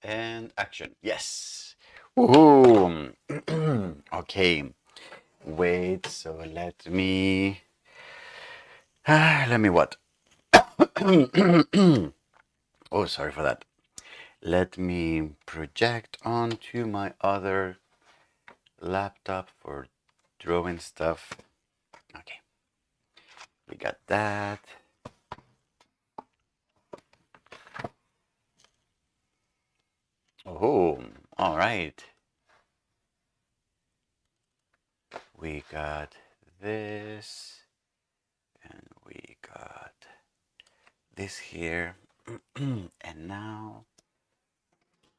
And action. Yes. Woohoo. Okay. Wait. So let me what? Oh, sorry for that. Let me project onto my other laptop for drawing stuff. Okay. We got that. Oh, all right. We got this, and we got this here. And now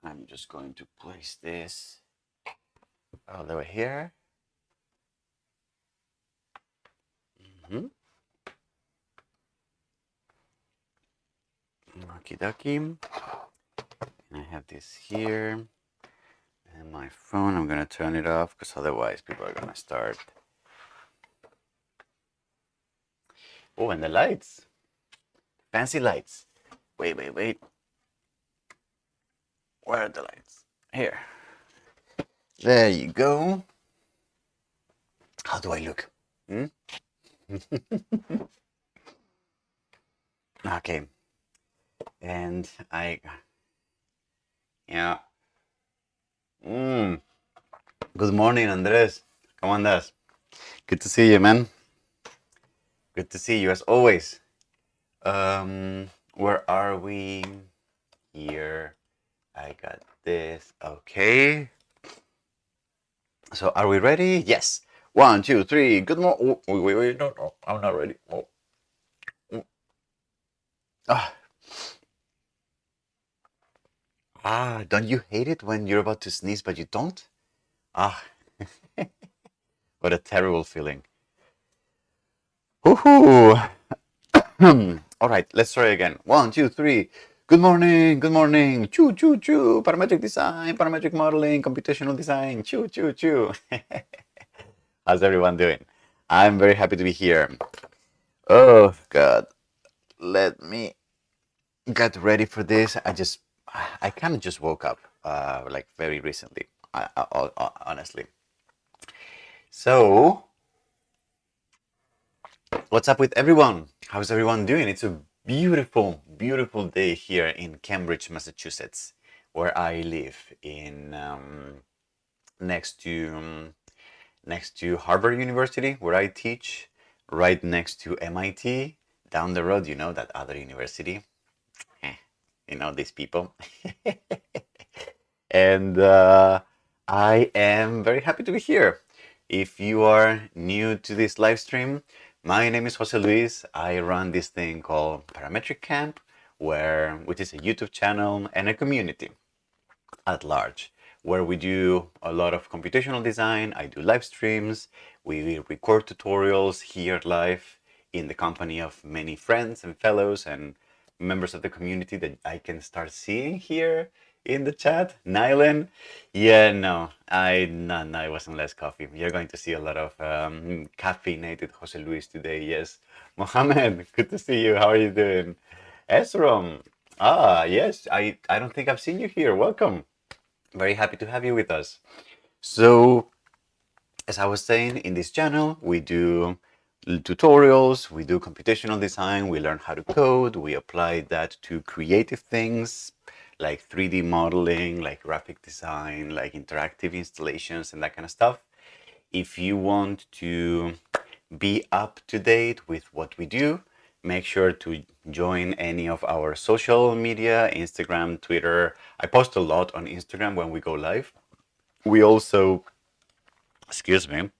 I'm just going to place this all the way here. Mm-hmm. Okie dokie. And I have this here. And my phone, I'm gonna turn it off because otherwise people are gonna start. Oh, and the lights. Fancy lights. Wait. Where are the lights? Here. There you go. How do I look? Hmm? Okay. And yeah. Good morning, Andres. ¿Cómo andas? Good to see you, man. Good to see you as always. Where are we? Here. I got this. Okay. So are we ready? Yes. 1, 2, 3. Good morning. Oh, wait. No. I'm not ready. Oh. Don't you hate it when you're about to sneeze but you don't? Ah, what a terrible feeling. Woohoo! All right, let's try again. 1, 2, 3. Good morning. Choo. Parametric design, parametric modeling, computational design. Choo. How's everyone doing? I'm very happy to be here. Oh, God. Let me get ready for this. I kind of just woke up, like very recently, honestly. So, what's up with everyone? How's everyone doing? It's a beautiful day here in Cambridge, Massachusetts, where I live in next to Harvard University, where I teach, right next to MIT. Down the road, that other university. These people. And I am very happy to be here. If you are new to this live stream, my name is Jose Luis. I run this thing called Parametric Camp, which is a YouTube channel and a community at large, where we do a lot of computational design. I do live streams. We record tutorials here live in the company of many friends and fellows and members of the community that I can start seeing here in the chat. Nylan, yeah, no, it wasn't less coffee. You're going to see a lot of caffeinated Jose Luis today. Yes, Mohammed, good to see you. How are you doing? Esrom, yes, I don't think I've seen you here. Welcome. Very happy to have you with us. So, as I was saying, in this channel, we do tutorials, we do computational design, we learn how to code, we apply that to creative things like 3D modeling, like graphic design, like interactive installations and that kind of stuff. If you want to be up to date with what we do, make sure to join any of our social media, Instagram, Twitter. I post a lot on Instagram when we go live. We also, excuse me,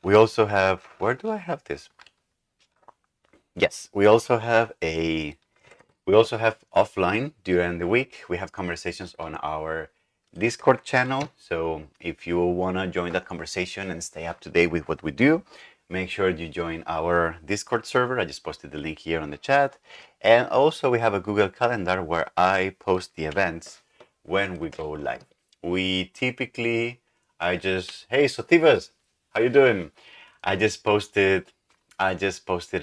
we also have, where do I have this? Yes, we also have offline during the week. We have conversations on our Discord channel. So if you want to join that conversation and stay up to date with what we do, make sure you join our Discord server. I just posted the link here on the chat. And also we have a Google Calendar where I post the events when we go live. Hey, Sotivas, how you doing? I just posted a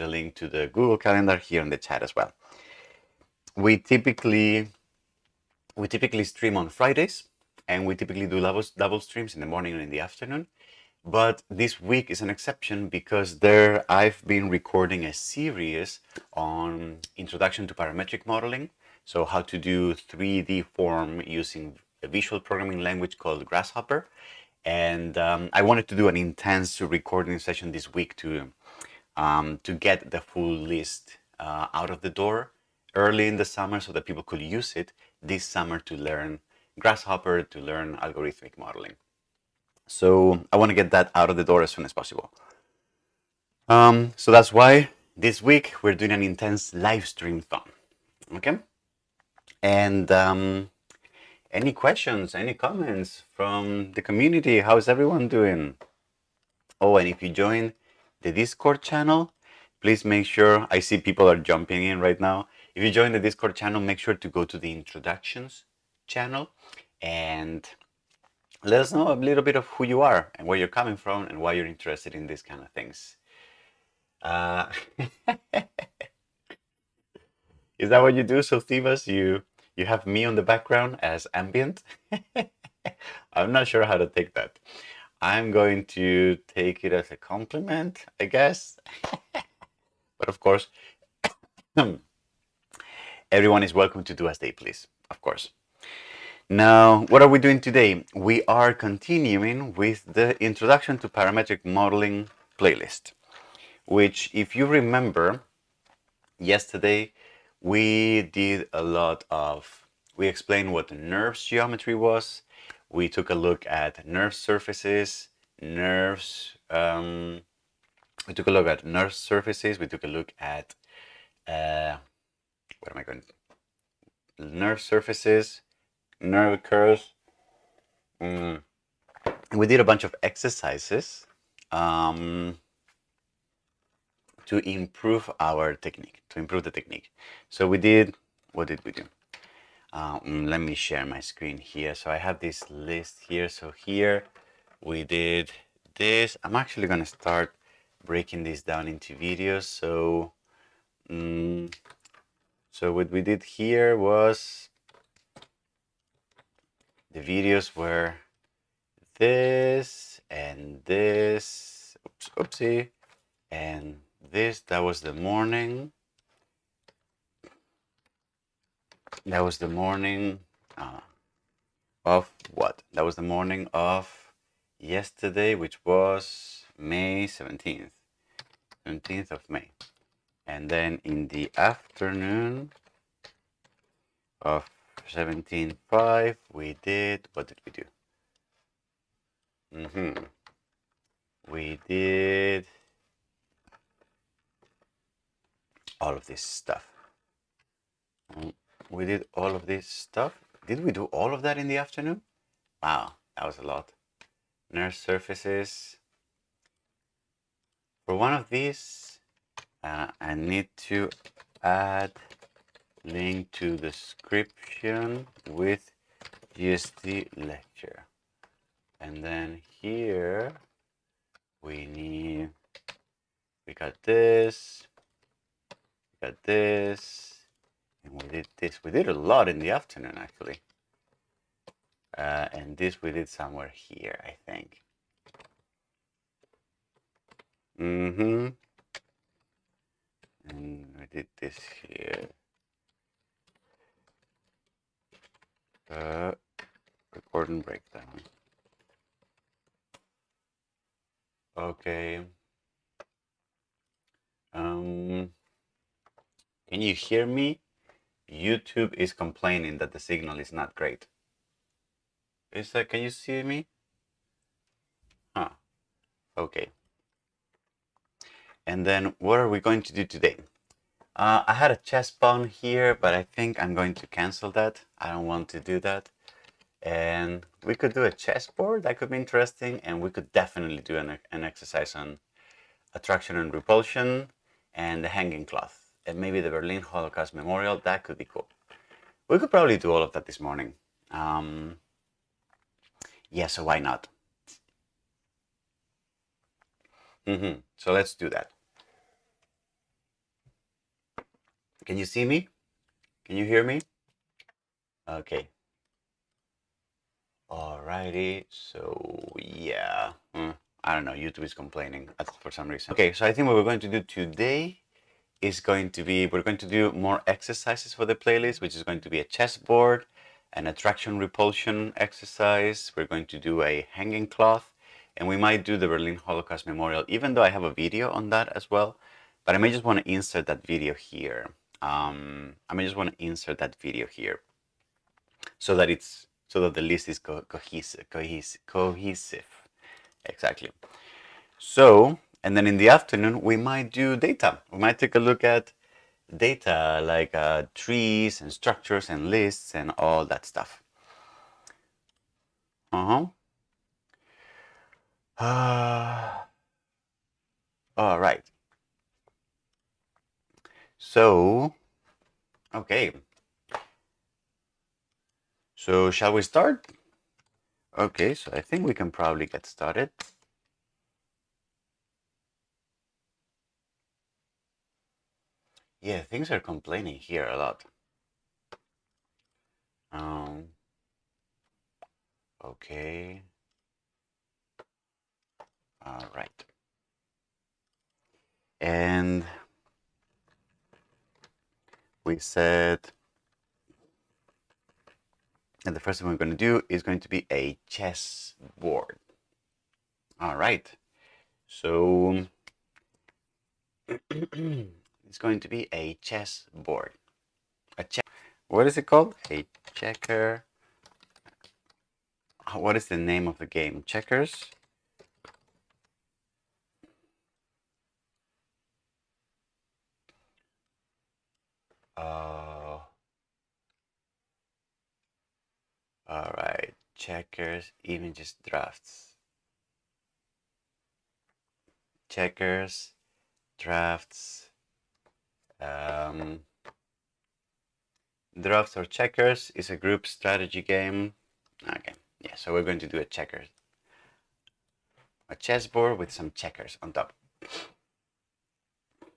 link to the Google Calendar here in the chat as well. We typically We typically stream on Fridays, and we typically do double streams in the morning and in the afternoon. But this week is an exception because I've been recording a series on introduction to parametric modeling. So how to do 3D form using a visual programming language called Grasshopper. And I wanted to do an intense recording session this week to get the full list out of the door early in the summer so that people could use it this summer to learn Grasshopper, to learn algorithmic modeling. So I want to get that out of the door as soon as possible. So that's why this week we're doing an intense live stream thon. Okay? And any questions, any comments from the community? How's everyone doing? Oh, and if you join the Discord channel, please make sure, I see people are jumping in right now. If you join the Discord channel, make sure to go to the introductions channel and let us know a little bit of who you are and where you're coming from and why you're interested in these kind of things. Is that what you do, Sothivas? You have me on the background as ambient? I'm not sure how to take that. I'm going to take it as a compliment, I guess. But of course, everyone is welcome to do as they please, of course. Now, what are we doing today? We are continuing with the Introduction to Parametric Modeling playlist, which, if you remember, yesterday we did a lot of, we explained what NURBS geometry was. We took a look at NURBS surfaces, NURBS, we took a look at NURBS surfaces, we took a look at, what am I going to, NURBS surfaces, NURBS curves. We did a bunch of exercises to improve our technique, to improve the technique. So we did, what did we do? Let me share my screen here. So I have this list here. So here we did this. I'm actually going to start breaking this down into videos. So, so what we did here was the videos were this and this, oopsie, and this. That was the morning. That was the morning of what? That was the morning of yesterday, which was May 17th. 17th of May. And then in the afternoon of 17.5, we did, what did we do? We did all of this stuff. We did all of this stuff. Did we do all of that in the afternoon? Wow, that was a lot. NURBS surfaces. For one of these, I need to add link to description with GST lecture. And then here we got this, and we did this. We did a lot in the afternoon, actually. And this we did somewhere here, I think. And we did this here. Record and breakdown. Okay. Can you hear me? YouTube is complaining that the signal is not great. Can you see me? Huh. Okay. And then what are we going to do today? I had a chess pawn here, but I think I'm going to cancel that. I don't want to do that. And we could do a chessboard. That could be interesting. And we could definitely do an exercise on attraction and repulsion and the hanging cloth. And maybe the Berlin Holocaust Memorial. That could be cool. We could probably do all of that this morning. Yeah, so why not? So let's do that. Can you see me? Can you hear me? Okay, Alrighty, so yeah, I don't know, YouTube is complaining for some reason. Okay, so I think what we're going to do today is going to be, we're going to do more exercises for the playlist, which is going to be a chessboard, an attraction repulsion exercise. We're going to do a hanging cloth, and we might do the Berlin Holocaust Memorial, even though I have a video on that as well. But I may just want to insert that video here. So that the list is cohesive. Exactly. So, and then in the afternoon we might do data. We might take a look at data like trees and structures and lists and all that stuff. All right. So, okay. So shall we start? Okay, so I think we can probably get started. Yeah, things are complaining here a lot. Okay. All right. And we said that the first thing we're going to do is going to be a chessboard. All right. So it's going to be a chessboard. What is it called? A checker. What is the name of the game? Checkers? All right. Checkers, images, drafts. Checkers, drafts. Drafts or checkers is a group strategy game. Okay. Yeah, so we're going to do a checkers. A chessboard with some checkers on top.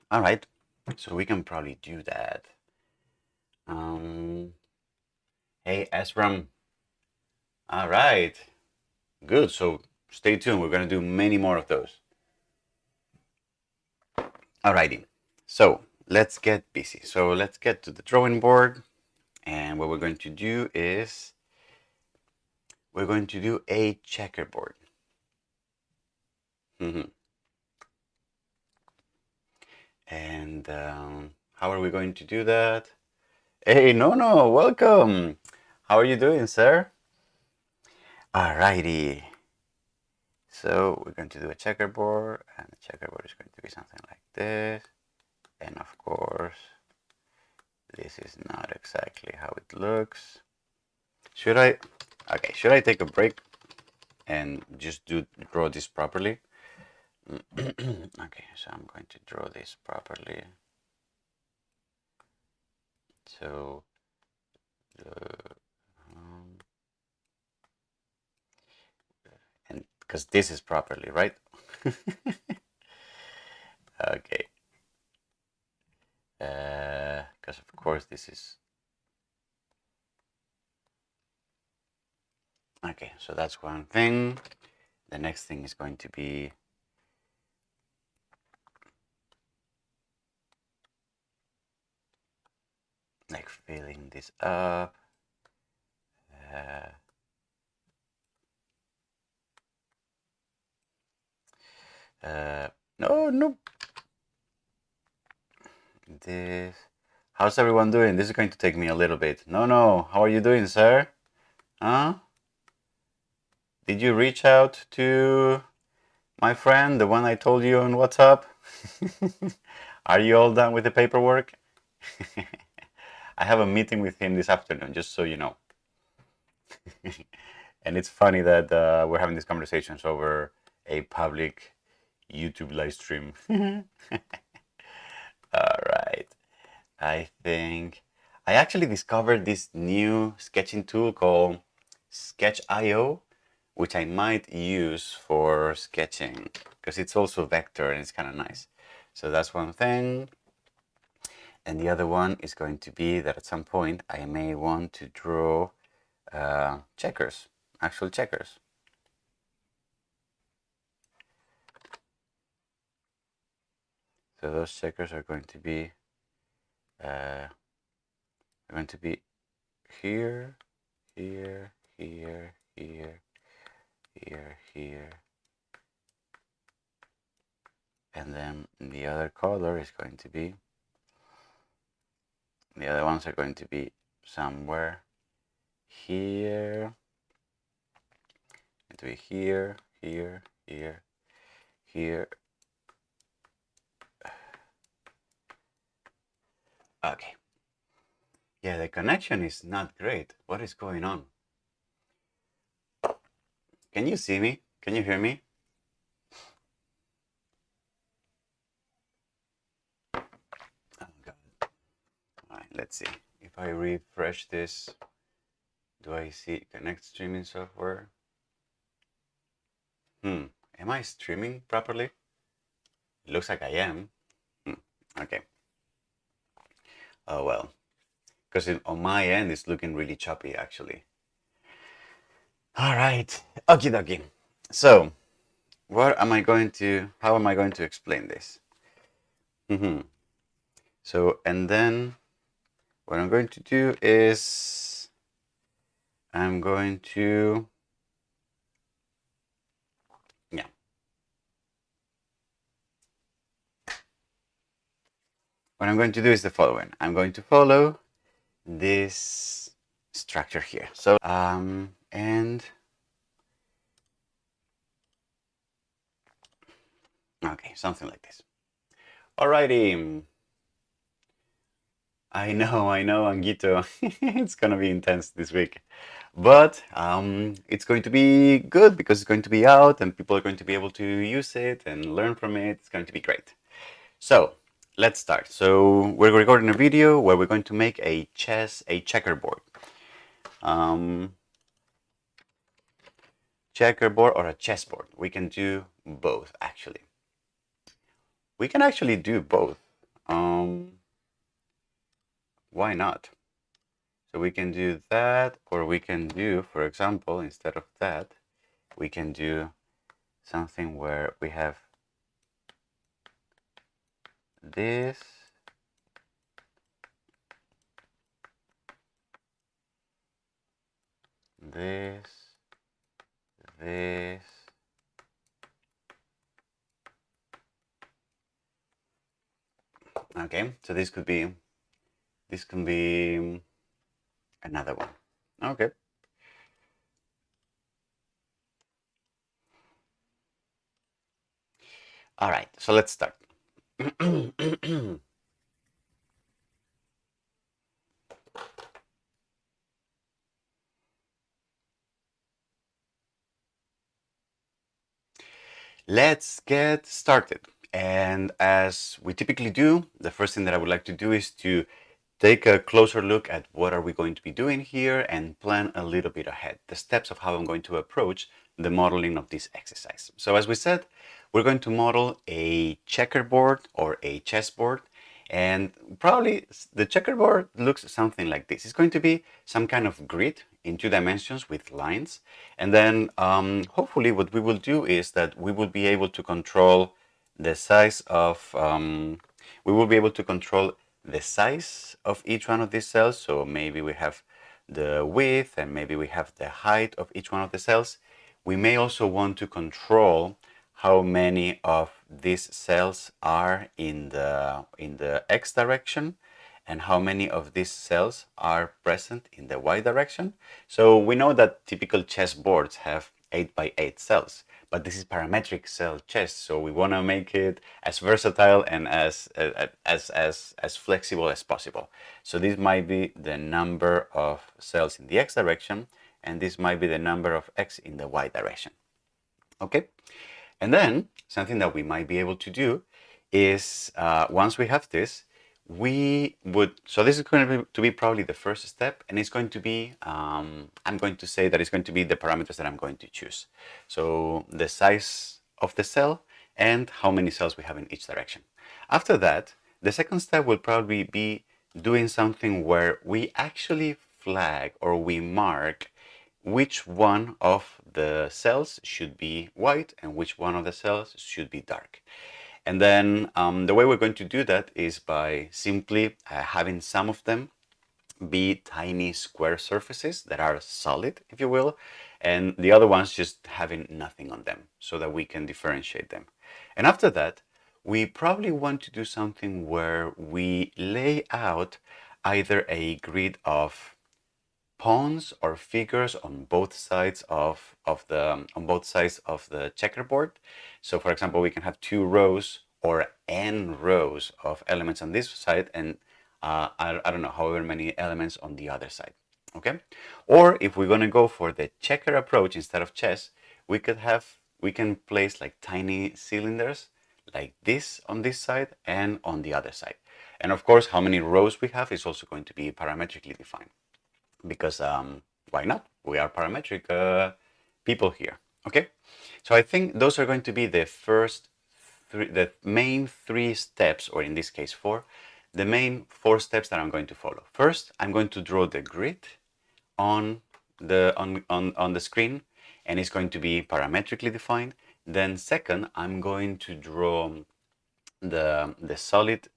All right. So we can probably do that. Hey, Esram. All right. Good. So stay tuned. We're going to do many more of those. Alrighty. So let's get busy. So let's get to the drawing board. And what we're going to do is we're going to do a checkerboard. And how are we going to do that? Hey, no, welcome. How are you doing, sir? Alrighty. So we're going to do a checkerboard, and the checkerboard is going to be something like this. And of course, this is not exactly how it looks. Should I take a break and just draw this properly? Okay, so I'm going to draw this properly. So and because this is properly, right? Okay. Because of course this is okay. So that's one thing. The next thing is going to be like filling this up. No. This. How's everyone doing? This is going to take me a little bit. No. How are you doing, sir? Huh? Did you reach out to my friend, the one I told you on WhatsApp? Are you all done with the paperwork? I have a meeting with him this afternoon, just so you know. And it's funny that we're having these conversations over a public YouTube live stream. All right. I think I actually discovered this new sketching tool called Sketch.io, which I might use for sketching because it's also vector and it's kind of nice. So that's one thing. And the other one is going to be that at some point I may want to draw checkers. actual checkers. So those checkers are going to be here, here, here, here, here, here, and then the other color is going to be, the other ones are going to be somewhere here, to be here, here, here, here. Okay. Yeah, the connection is not great. What is going on? Can you see me? Can you hear me? Oh God. All right, let's see. If I refresh this, do I see connect streaming software? Am I streaming properly? It looks like I am. Okay. Oh well. Because on my end, it's looking really choppy actually. All right. Okie dokie. So, how am I going to explain this? So, and then what I'm going to do is I'm going to, what I'm going to do is the following. I'm going to follow this structure here. So, and, okay, something like this. Alrighty. I know, Anguito. It's gonna be intense this week. But it's going to be good because it's going to be out and people are going to be able to use it and learn from it. It's going to be great. So let's start. So we're recording a video where we're going to make a checkerboard. Checkerboard or a chessboard. We can do both actually. We can actually do both. Why not? So we can do that, or we can do, for example, instead of that, we can do something where we have this, this, this, okay, so this can be another one. Okay. All right, so let's start. Let's get started. And as we typically do, the first thing that I would like to do is to take a closer look at what are we going to be doing here and plan a little bit ahead, the steps of how I'm going to approach the modeling of this exercise. So as we said, we're going to model a checkerboard or a chessboard, and probably the checkerboard looks something like this. It's going to be some kind of grid in 2 dimensions with lines, and then hopefully what we will do is that we will be able to control the size of the size of each one of these cells. So maybe we have the width and maybe we have the height of each one of the cells. We may also want to control how many of these cells are in the x direction and how many of these cells are present in the y direction. So we know that typical chessboards have 8 by 8 cells, but this is parametric cell chess, so we want to make it as versatile and as flexible as possible. So this might be the number of cells in the x direction, and this might be the number of x in the y direction. Okay, and then something that we might be able to do is once we have this, so this is going to be probably the first step, and it's going to be, I'm going to say that it's going to be the parameters that I'm going to choose. So the size of the cell and how many cells we have in each direction. After that, the second step will probably be doing something where we actually flag or we mark which one of the cells should be white and which one of the cells should be dark. And then the way we're going to do that is by simply having some of them be tiny square surfaces that are solid, if you will, and the other ones just having nothing on them so that we can differentiate them. And after that, we probably want to do something where we lay out either a grid of pawns or figures on both sides of the checkerboard. So for example, we can have 2 rows or n rows of elements on this side and I don't know, however many elements on the other side. Okay. Or if we're going to go for the checker approach instead of chess, we can place like tiny cylinders like this on this side and on the other side. And of course, how many rows we have is also going to be parametrically defined, because why not? We are parametric people here. Okay, so I think those are going to be the the main 3 steps, or in this case 4, the main 4 steps that I'm going to follow. First, I'm going to draw the grid on the screen, and it's going to be parametrically defined. Then second, I'm going to draw the solid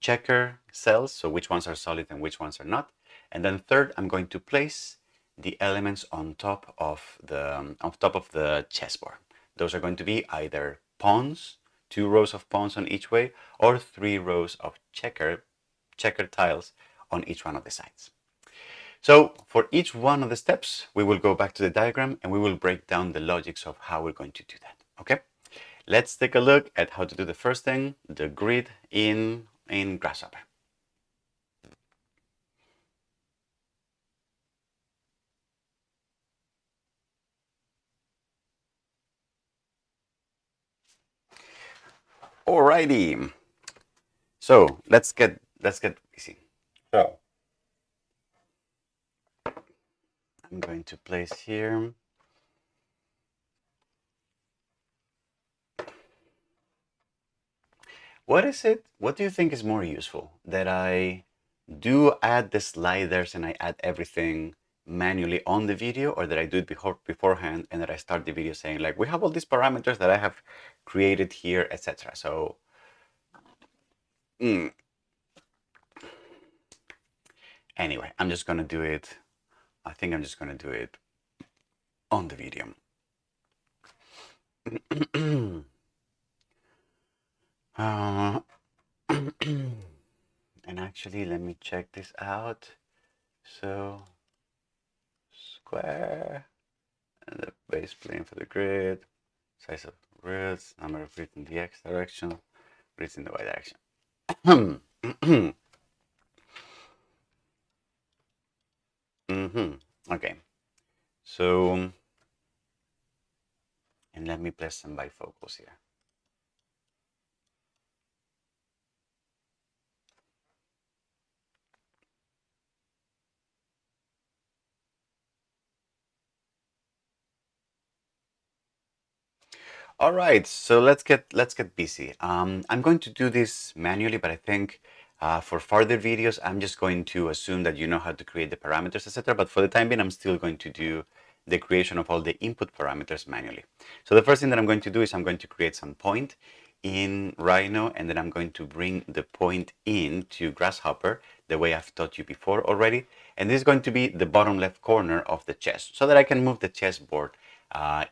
checker cells, so which ones are solid and which ones are not. And then third, I'm going to place the elements on top of the chessboard. Those are going to be either pawns, 2 rows of pawns on each way, or 3 rows of checker tiles on each one of the sides. So for each one of the steps, we will go back to the diagram and we will break down the logics of how we're going to do that. Okay, let's take a look at how to do the first thing, the grid in Grasshopper. Alrighty, so let's get busy. So I'm going to place here what do you think is more useful, that I do add the sliders and I add everything manually on the video, or that I do it beforehand and that I start the video saying like, we have all these parameters that I have created here, etc. So anyway, I'm just gonna do it. I think I'm just gonna do it on the video. And actually, let me check this out. So square and the base plane for the grid, size of grids, number of grids in the x direction, grids in the y direction. Okay, so, and let me place some bifocals here. All right, so let's get busy. I'm going to do this manually, but I think for further videos, I'm just going to assume that you know how to create the parameters, etc. But for the time being, I'm still going to do the creation of all the input parameters manually. So the first thing that I'm going to do is I'm going to create some point in Rhino, and then I'm going to bring the point into Grasshopper the way I've taught you before already. And this is going to be the bottom left corner of the chess, so that I can move the chessboard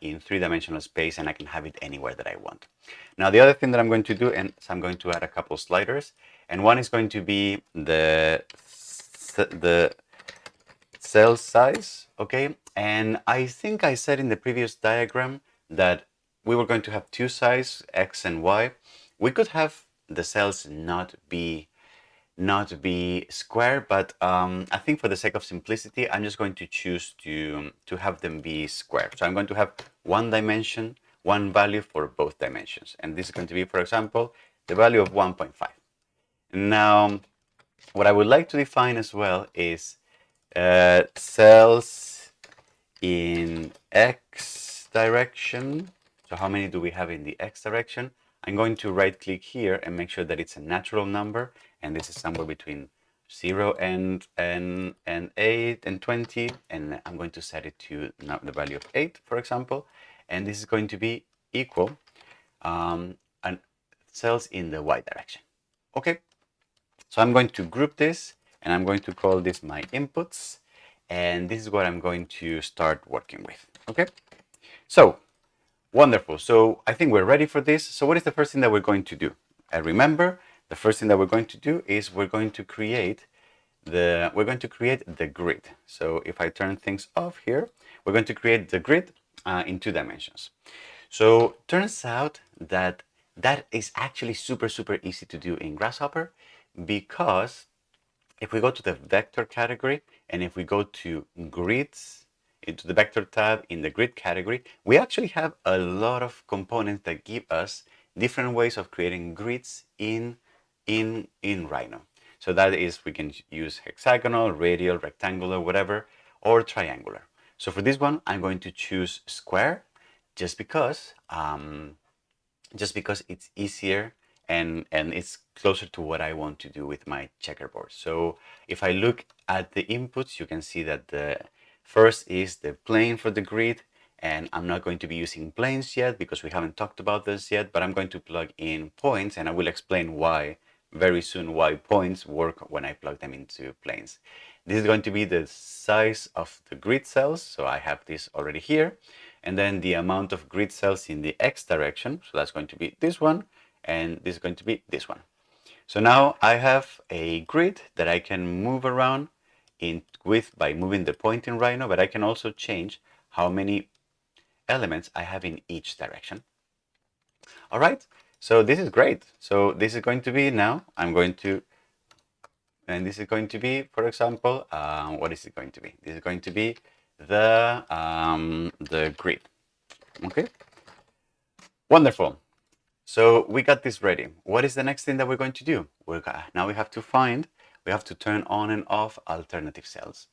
in 3-dimensional space and I can have it anywhere that I want. Now the other thing that I'm going to do, and so I'm going to add a couple sliders, and one is going to be the cell size, okay? And I think I said in the previous diagram that we were going to have 2 sizes, X and Y. We could have the cells not be square, but I think for the sake of simplicity, I'm just going to choose to have them be square. So I'm going to have 1 dimension, 1 value for both dimensions. And this is going to be, for example, the value of 1.5. Now, what I would like to define as well is cells in X direction. So how many do we have in the X direction? I'm going to right click here and make sure that it's a natural number, and this is somewhere between 0 and 8 and 20, and I'm going to set it to now the value of 8, for example, and this is going to be equal and cells in the y direction. Okay, so I'm going to group this, and I'm going to call this my inputs, and this is what I'm going to start working with. Okay, so wonderful. So I think we're ready for this. So what is the first thing that we're going to do? Remember, the first thing that we're going to do is we're going to create the grid. So if I turn things off here, we're going to create the grid in 2 dimensions. So turns out that that is actually super easy to do in Grasshopper, because if we go to the vector category and if we go to grids, into the vector tab in the grid category, we actually have a lot of components that give us different ways of creating grids in Rhino. So that is, we can use hexagonal, radial, rectangular, whatever, or triangular. So for this one, I'm going to choose square, just because it's easier and it's closer to what I want to do with my checkerboard. So if I look at the inputs, you can see that the first is the plane for the grid, and I'm not going to be using planes yet because we haven't talked about this yet, but I'm going to plug in points, and I will explain why very soon, why points work when I plug them into planes. This is going to be the size of the grid cells, so I have this already here, and then the amount of grid cells in the x direction, so that's going to be this one, and this is going to be this one. So now I have a grid that I can move around by moving the point in Rhino, but I can also change how many elements I have in each direction. All right, so this is great. So this is going to be now, and this is going to be, for example, what is it going to be? This is going to be the grid. Okay, wonderful. So we got this ready. What is the next thing that we're going to do? Now we have to turn on and off alternative cells.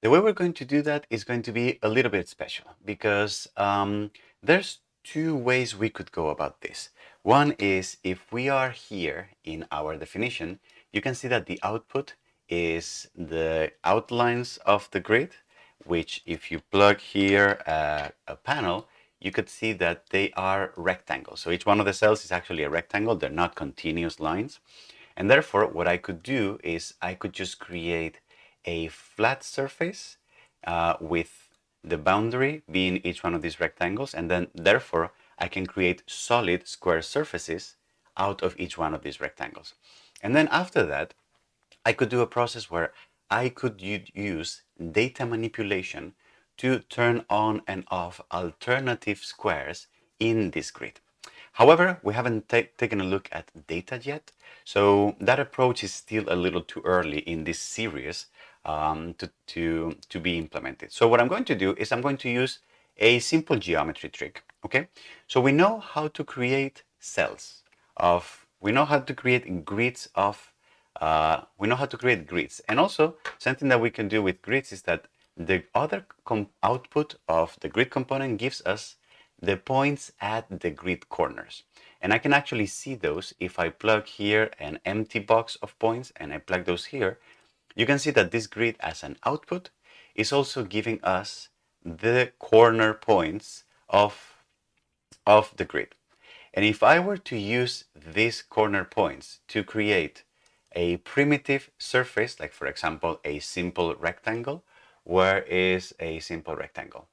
The way we're going to do that is going to be a little bit special, because there's 2 ways we could go about this. One is, if we are here in our definition, you can see that the output is the outlines of the grid, which if you plug here a panel, you could see that they are rectangles. So each one of the cells is actually a rectangle. They're not continuous lines. And therefore, what I could do is I could just create a flat surface with the boundary being each one of these rectangles, and then therefore I can create solid square surfaces out of each one of these rectangles. And then after that, I could do a process where I could use data manipulation to turn on and off alternative squares in this grid. However, we haven't taken a look at data yet, so that approach is still a little too early in this series to be implemented. So what I'm going to do is I'm going to use a simple geometry trick. Okay, so we know how to create cells we know how to create grids and also something that we can do with grids is that the other output of the grid component gives us the points at the grid corners. And I can actually see those if I plug here an empty box of points and I plug those here. You can see that this grid as an output is also giving us the corner points of the grid. And if I were to use these corner points to create a primitive surface, like for example, a simple rectangle, where is a simple rectangle?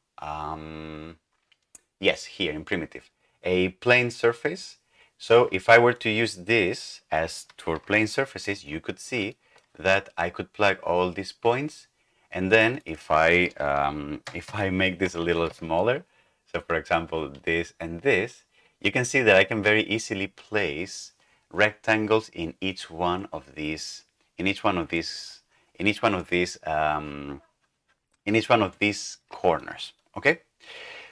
Yes, here in primitive, a plane surface. So if I were to use this as for plane surfaces, you could see that I could plug all these points, and then if I make this a little smaller, so for example this and this, you can see that I can very easily place rectangles in each one of these, in each one of these, in each one of these, in each one of these corners. Okay.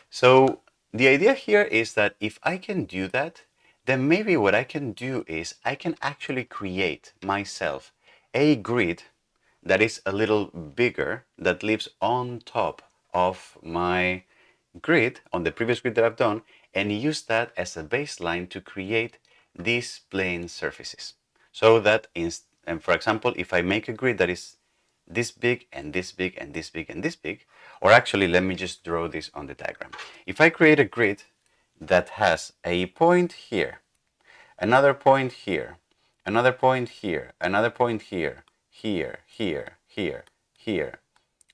So the idea here is that if I can do that, then maybe what I can do is I can actually create myself a grid that is a little bigger, that lives on top of my grid, on the previous grid that I've done, and use that as a baseline to create these plane surfaces. So that, and for example, if I make a grid that is this big and this big and this big and this big, or actually let me just draw this on the diagram. If I create a grid that has a point here, another point here, another point here, another point here, here, here, here, here,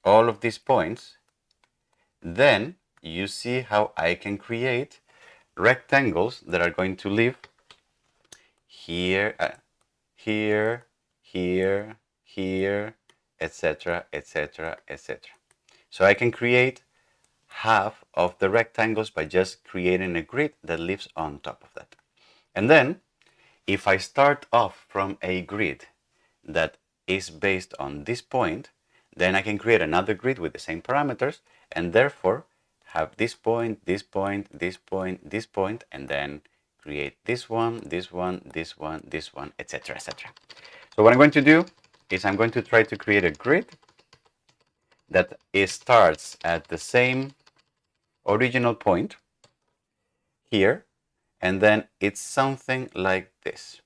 all of these points, then you see how I can create rectangles that are going to live here, here, here, here, etc., etc., etc. So I can create half of the rectangles by just creating a grid that lives on top of that. And then if I start off from a grid that is based on this point, then I can create another grid with the same parameters and therefore have this point, this point, this point, this point, and then create this one, this one, this one, this one, etc., etc. So what I'm going to do is I'm going to try to create a grid that starts at the same original point here, and then it's something like this.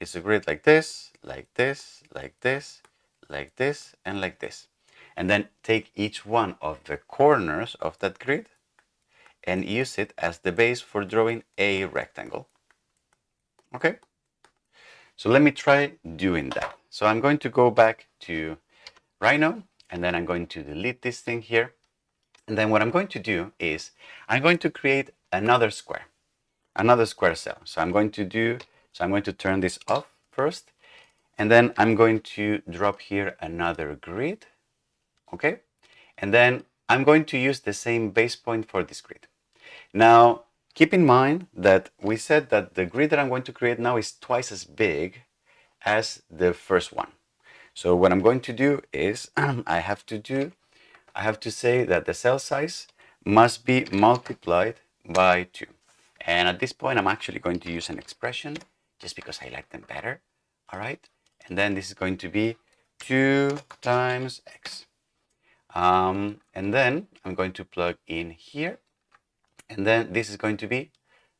It's a grid like this, like this, like this, like this, and like this. And then take each one of the corners of that grid and use it as the base for drawing a rectangle. Okay? So let me try doing that. So I'm going to go back to Rhino, and then I'm going to delete this thing here. And then what I'm going to do is I'm going to create another square cell. So I'm going to turn this off first, and then I'm going to drop here another grid. Okay? And then I'm going to use the same base point for this grid. Now, keep in mind that we said that the grid that I'm going to create now is twice as big as the first one. So what I'm going to do is I have to say that the cell size must be multiplied by 2. And at this point, I'm actually going to use an expression just because I like them better. All right. And then this is going to be 2 times x. And then I'm going to plug in here. And then this is going to be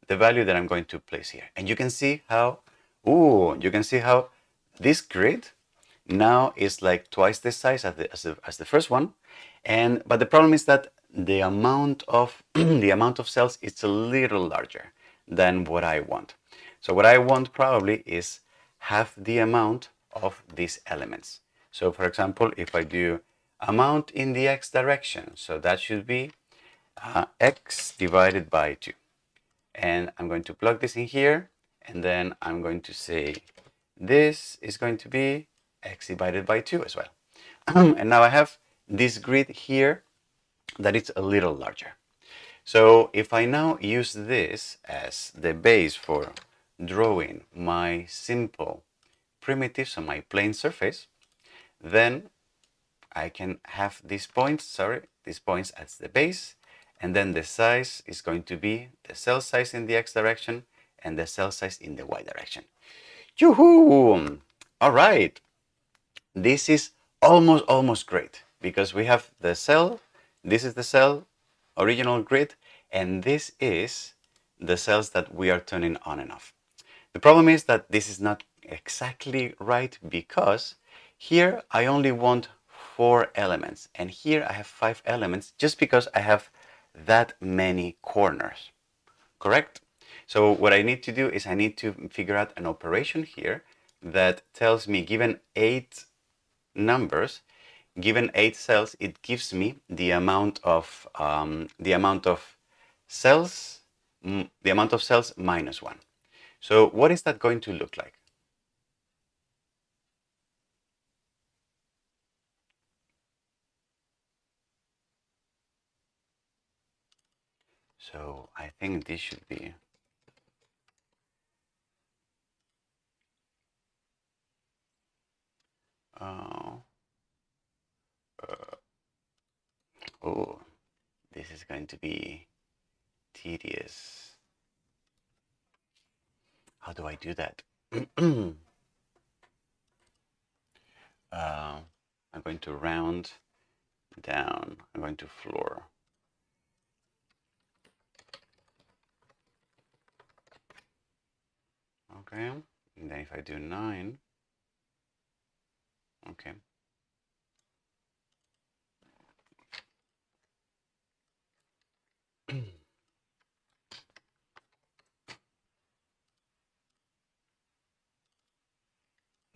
the value that I'm going to place here. And you can see how, this grid now is like twice the size as the first one. But the problem is that the amount of the amount of cells is a little larger than what I want. So what I want probably is half the amount of these elements. So for example, if I do amount in the x direction, so that should be x divided by 2. And I'm going to plug this in here, and then I'm going to say this is going to be x divided by 2 as well. And now I have this grid here that is a little larger. So if I now use this as the base for drawing my simple primitive, so my plane surface, then I can have these points as the base, and then the size is going to be the cell size in the x direction and the cell size in the y direction. Yoo-hoo! All right. This is almost great because we have the cell, this is the cell, original grid, and this is the cells that we are turning on and off. The problem is that this is not exactly right because here I only want 4 elements and here I have 5 elements just because I have that many corners, correct? So what I need to do is I need to figure out an operation here that tells me, given 8 numbers, given 8 cells, it gives me the amount of cells, the amount of cells minus 1. So what is that going to look like? So I think this should be oh, oh, this is going to be tedious. How do I do that? I'm going to round down. I'm going to floor. Okay, and then if I do 9, okay.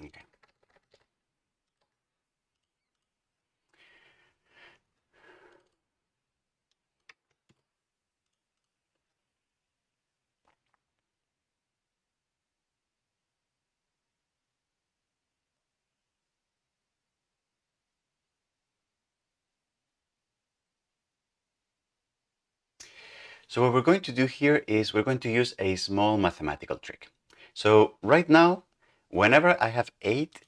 Okay. So what we're going to do here is we're going to use a small mathematical trick. So right now, whenever I have 8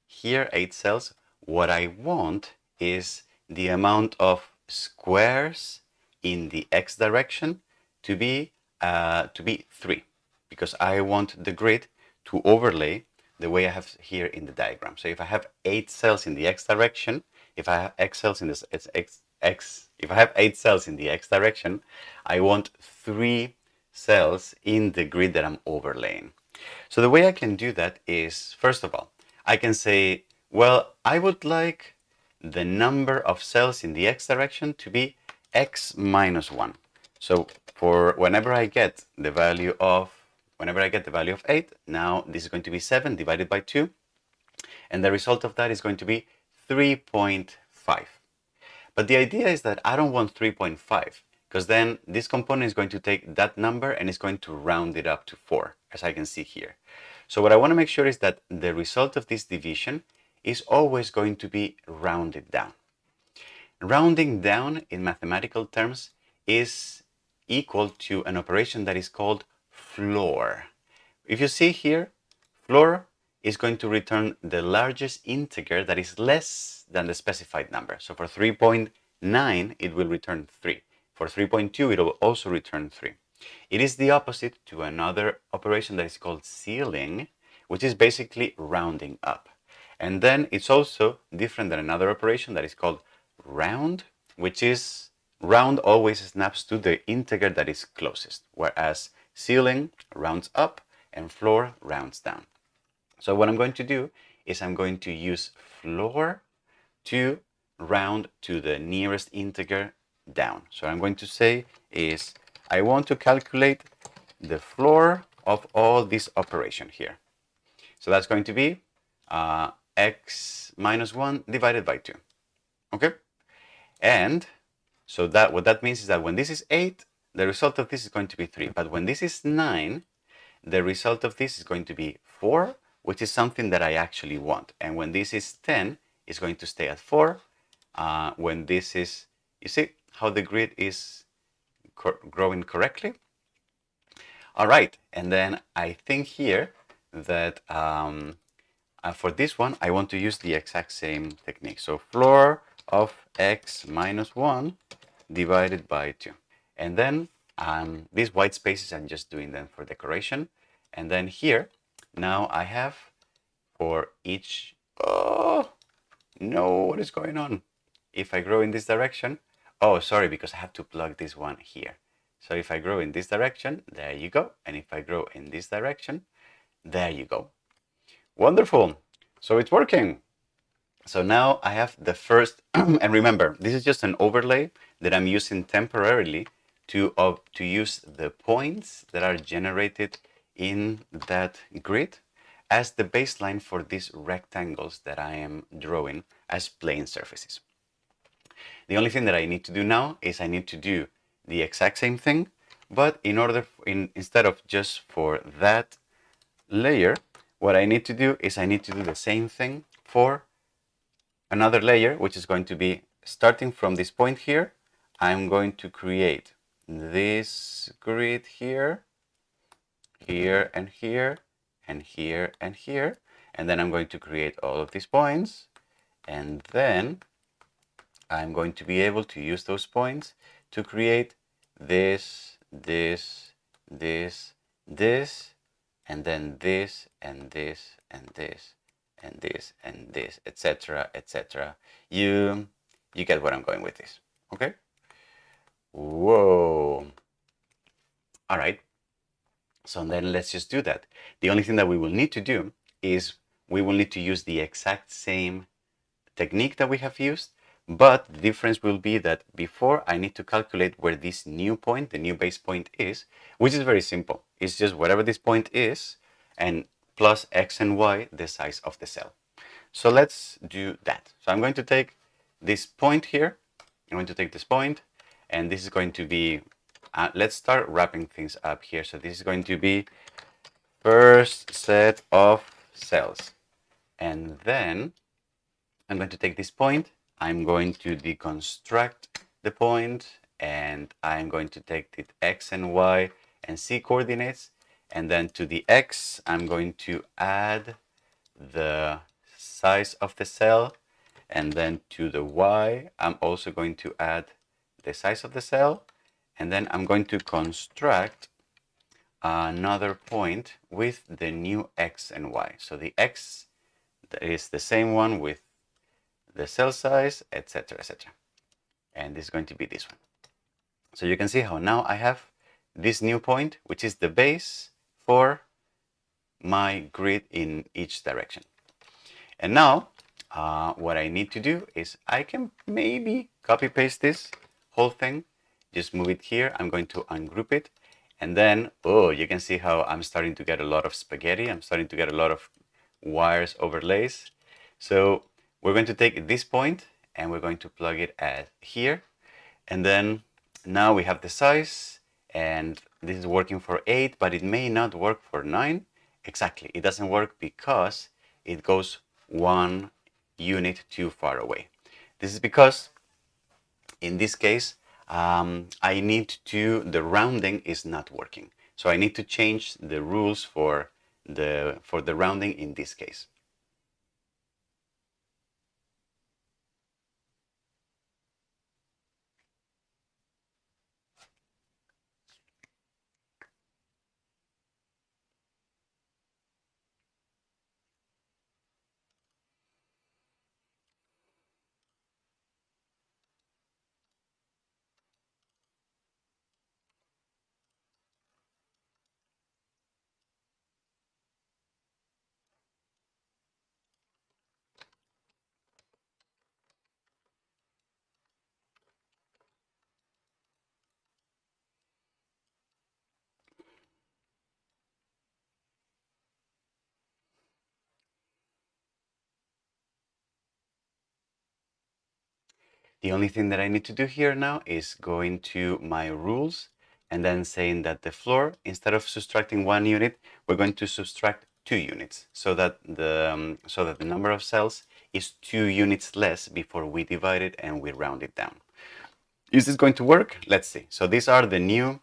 here, 8 cells, what I want is the amount of squares in the x direction to be 3, because I want the grid to overlay the way I have here in the diagram. So if I have 8 cells in the x direction, if I have x cells in this if I have 8 cells in the x direction, I want 3 cells in the grid that I'm overlaying. So the way I can do that is, first of all, I can say, well, I would like the number of cells in the x direction to be x minus 1. So for whenever I get the value of 8, now this is going to be 7 divided by 2, and the result of that is going to be 3.5. But the idea is that I don't want 3.5, because then this component is going to take that number and it's going to round it up to 4, as I can see here. So what I want to make sure is that the result of this division is always going to be rounded down. Rounding down in mathematical terms is equal to an operation that is called floor. If you see here, floor is going to return the largest integer that is less than the specified number. So for 3.9, it will return 3. For 3.2, it will also return 3. It is the opposite to another operation that is called ceiling, which is basically rounding up. And then it's also different than another operation that is called round, which is round always snaps to the integer that is closest, whereas ceiling rounds up and floor rounds down. So what I'm going to do is I'm going to use floor to round to the nearest integer down. So what I'm going to say is I want to calculate the floor of all this operation here. So that's going to be x minus 1 divided by 2. Okay? And so that what that means is that when this is 8, the result of this is going to be 3. But when this is 9, the result of this is going to be 4, which is something that I actually want. And when this is 10, it's going to stay at 4. When this is, you see how the grid is growing correctly? All right, and then I think here that for this one, I want to use the exact same technique. So floor of x minus 1 divided by 2. And then these white spaces, I'm just doing them for decoration. And then here, now I have for each, oh, no, what is going on? If I grow in this direction, oh, sorry, because I have to plug this one here. So if I grow in this direction, there you go. And if I grow in this direction, there you go. Wonderful. So it's working. So now I have the first, and remember, this is just an overlay that I'm using temporarily to use the points that are generated in that grid. as the baseline for these rectangles that I am drawing as plane surfaces. The only thing that I need to do now is I need to do the exact same thing, but instead of just for that layer, what I need to do is I need to do the same thing for another layer, which is going to be starting from this point here. I'm going to create this grid here, here and here, and here and here. And then I'm going to create all of these points. And then I'm going to be able to use those points to create this, this, this, this, and then this, and this, and this, and this, and this, etc., etc. You get where I'm going with this, okay? Whoa. All right. So then let's just do that. The only thing that we will need to do is we will need to use the exact same technique that we have used, but the difference will be that before I need to calculate where this new point, the new base point is, which is very simple. It's just whatever this point is and plus x and y, the size of the cell. So let's do that. So I'm going to take this point here. I'm going to take this point, and this is going to be, let's start wrapping things up here. So this is going to be first set of cells. And then I'm going to take this point, I'm going to deconstruct the point, and I'm going to take the x and y and z coordinates, and then to the x, I'm going to add the size of the cell, and then to the y, I'm also going to add the size of the cell, and then I'm going to construct another point with the new x and y. So the x is the same one with the cell size, etc., etc. And this is going to be this one. So you can see how now I have this new point, which is the base for my grid in each direction. And now what I need to do is I can maybe copy paste this whole thing, just move it here. I'm going to ungroup it. And then, oh, you can see how I'm starting to get a lot of spaghetti. I'm starting to get a lot of wires overlays. So we're going to take this point and we're going to plug it at here. And then now we have the size, and this is working for 8, but it may not work for 9. Exactly, it doesn't work because it goes 1 unit too far away. This is because in this case, the rounding is not working. So I need to change the rules for the rounding in this case. The only thing that I need to do here now is go into my rules and then saying that the floor, instead of subtracting 1 unit, we're going to subtract 2 units so that the number of cells is 2 units less before we divide it and we round it down. Is this going to work? Let's see. So these are the new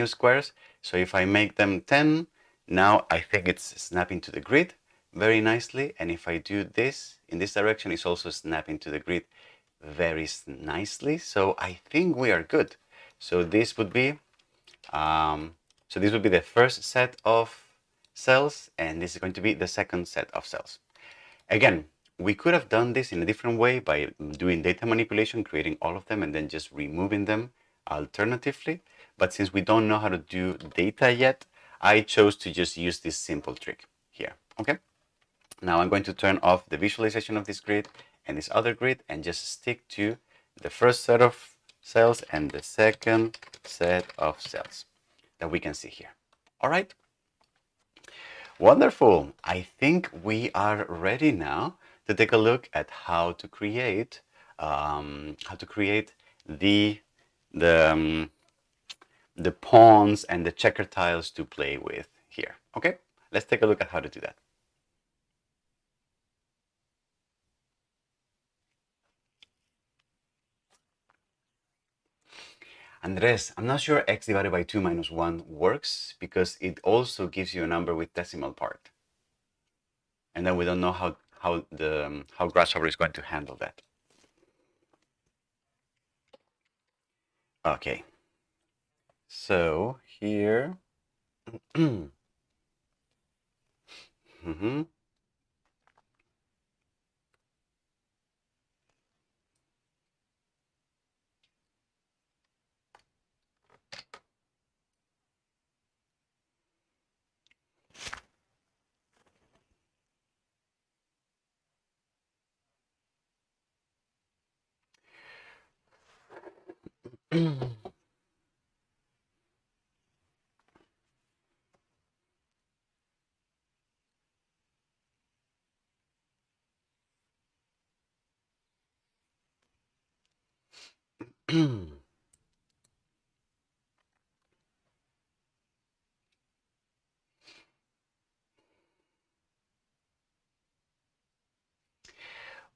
squares. So if I make them 10, now I think it's snapping to the grid very nicely. And if I do this in this direction, it's also snapping to the grid very nicely. So I think we are good. So this would be the first set of cells, and this is going to be the second set of cells. Again, we could have done this in a different way by doing data manipulation, creating all of them, and then just removing them alternatively. But since we don't know how to do data yet, I chose to just use this simple trick here. Okay. Now I'm going to turn off the visualization of this grid and this other grid and just stick to the first set of cells and the second set of cells that we can see here. All right. Wonderful. I think we are ready now to take a look at how to create the the um, the pawns and the checker tiles to play with here. Okay, let's take a look at how to do that. Andres, I'm not sure x divided by 2 minus 1 works because it also gives you a number with decimal part. And then we don't know how Grasshopper is going to handle that. Okay, so here, mhm.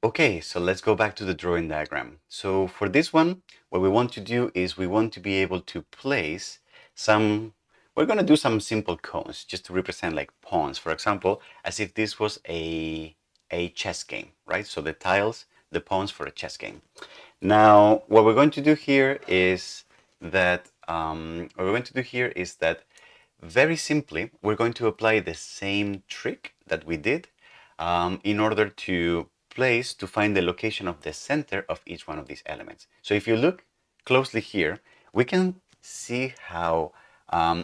Okay, so let's go back to the drawing diagram. So for this one, what we want to do is we want to be able to place we're going to do some simple cones just to represent like pawns, for example, as if this was a chess game, right? So the tiles, the pawns for a chess game. Now, what we're going to do here is that very simply, we're going to apply the same trick that we did in order to find the location of the center of each one of these elements. So if you look closely here, we can see how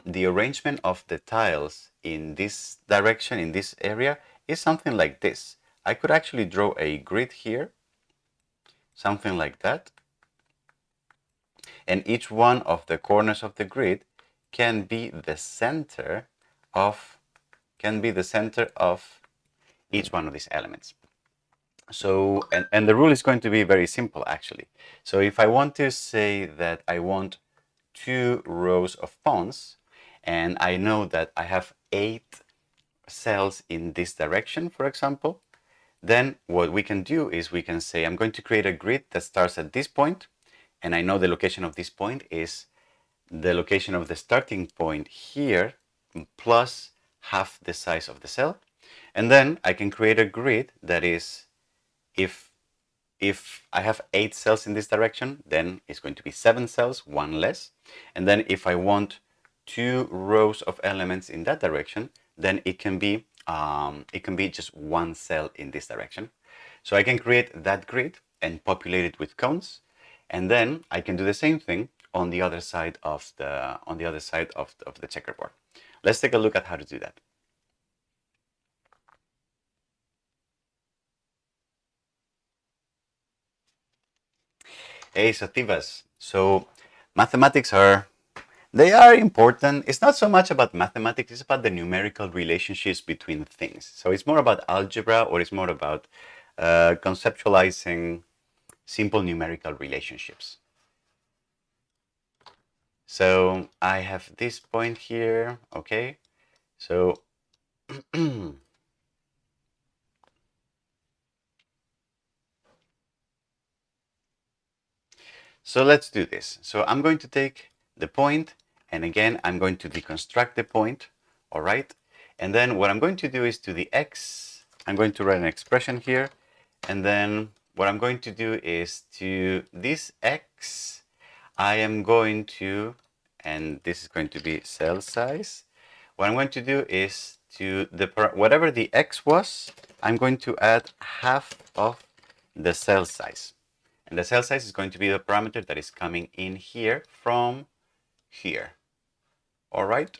the arrangement of the tiles in this direction, in this area, is something like this. I could actually draw a grid here, something like that. And each one of the corners of the grid can be the center of each one of these elements. So, and the rule is going to be very simple actually. So if I want to say that I want 2 rows of pawns, and I know that I have 8 cells in this direction, for example, then what we can do is we can say I'm going to create a grid that starts at this point, and I know the location of this point is the location of the starting point here plus half the size of the cell. And then I can create a grid that is, if I have 8 cells in this direction, then it's going to be 7 cells, 1 less. And then if I want 2 rows of elements in that direction, then it can be just 1 cell in this direction. So I can create that grid and populate it with cones, and then I can do the same thing on the other side of the checkerboard. Let's take a look at how to do that. Hey, Sativas. So mathematics they are important. It's not so much about mathematics, it's about the numerical relationships between things. So it's more about algebra, or it's more about conceptualizing simple numerical relationships. So I have this point here, okay? So so let's do this. So I'm going to take the point, and again, I'm going to deconstruct the point, all right? And then what I'm going to do is to the x, I'm going to write an expression here, and then what I'm going to do is to this x, I am going to, and this is going to be cell size. What I'm going to do is to whatever the x was, I'm going to add half of the cell size. And the cell size is going to be the parameter that is coming in here from here. All right.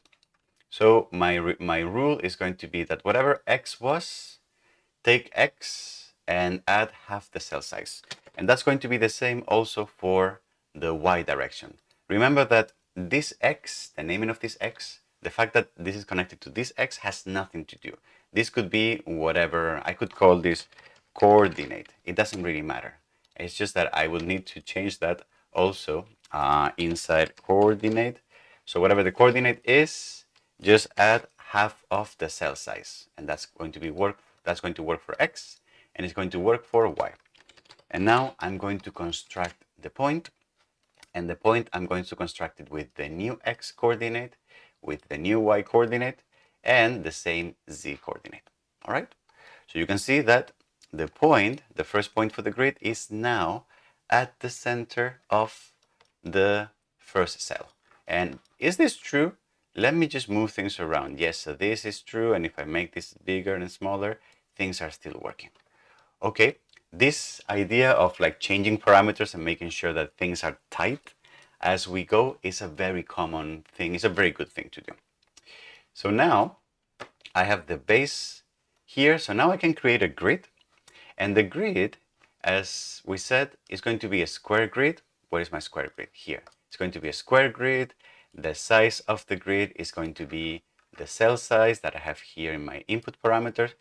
So my rule is going to be that whatever x was, take x and add half the cell size. And that's going to be the same also for the y direction. Remember that this x, the naming of this x, the fact that this is connected to this x has nothing to do. This could be whatever. I could call this coordinate. It doesn't really matter. It's just that I will need to change that also inside coordinate. So whatever the coordinate is, just add half of the cell size, and that's going to be work. That's going to work for x, and it's going to work for y. And now I'm going to construct the point, and the point I'm going to construct it with the new x coordinate, with the new y coordinate, and the same z coordinate. All right. So you can see that the point, the first point for the grid, is now at the center of the first cell. And is this true? Let me just move things around. Yes, so this is true, and if I make this bigger and smaller, things are still working. Okay, this idea of like changing parameters and making sure that things are tight as we go is a very common thing. It's a very good thing to do. So now I have the base here. So now I can create a grid, and the grid, as we said, is going to be a square grid. Where is my square grid? Here. It's going to be a square grid. The size of the grid is going to be the cell size that I have here in my input parameters.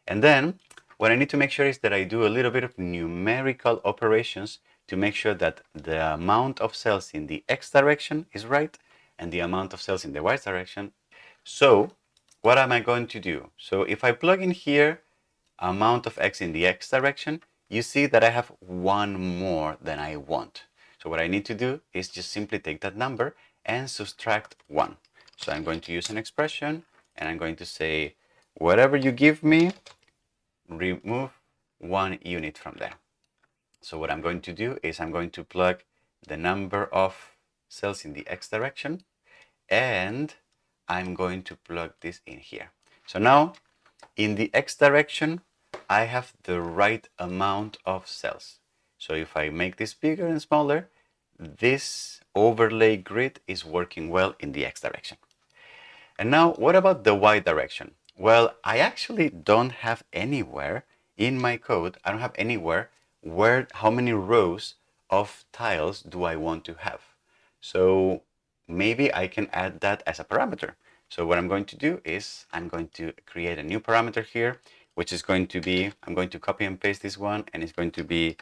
And then what I need to make sure is that I do a little bit of numerical operations to make sure that the amount of cells in the x direction is right and the amount of cells in the y direction. So what am I going to do? So if I plug in here amount of x in the x direction, you see that I have one more than I want. So what I need to do is just simply take that number and subtract 1. So I'm going to use an expression, and I'm going to say, whatever you give me, remove 1 unit from there. So what I'm going to do is I'm going to plug the number of cells in the x direction, and I'm going to plug this in here. So now in the x direction, I have the right amount of cells. So if I make this bigger and smaller, this overlay grid is working well in the x direction. And now, what about the y direction? Well, I actually don't have anywhere in my code, I don't have anywhere where how many rows of tiles do I want to have. So maybe I can add that as a parameter. So what I'm going to do is I'm going to create a new parameter here, which is going to be, I'm going to copy and paste this one, and it's going to be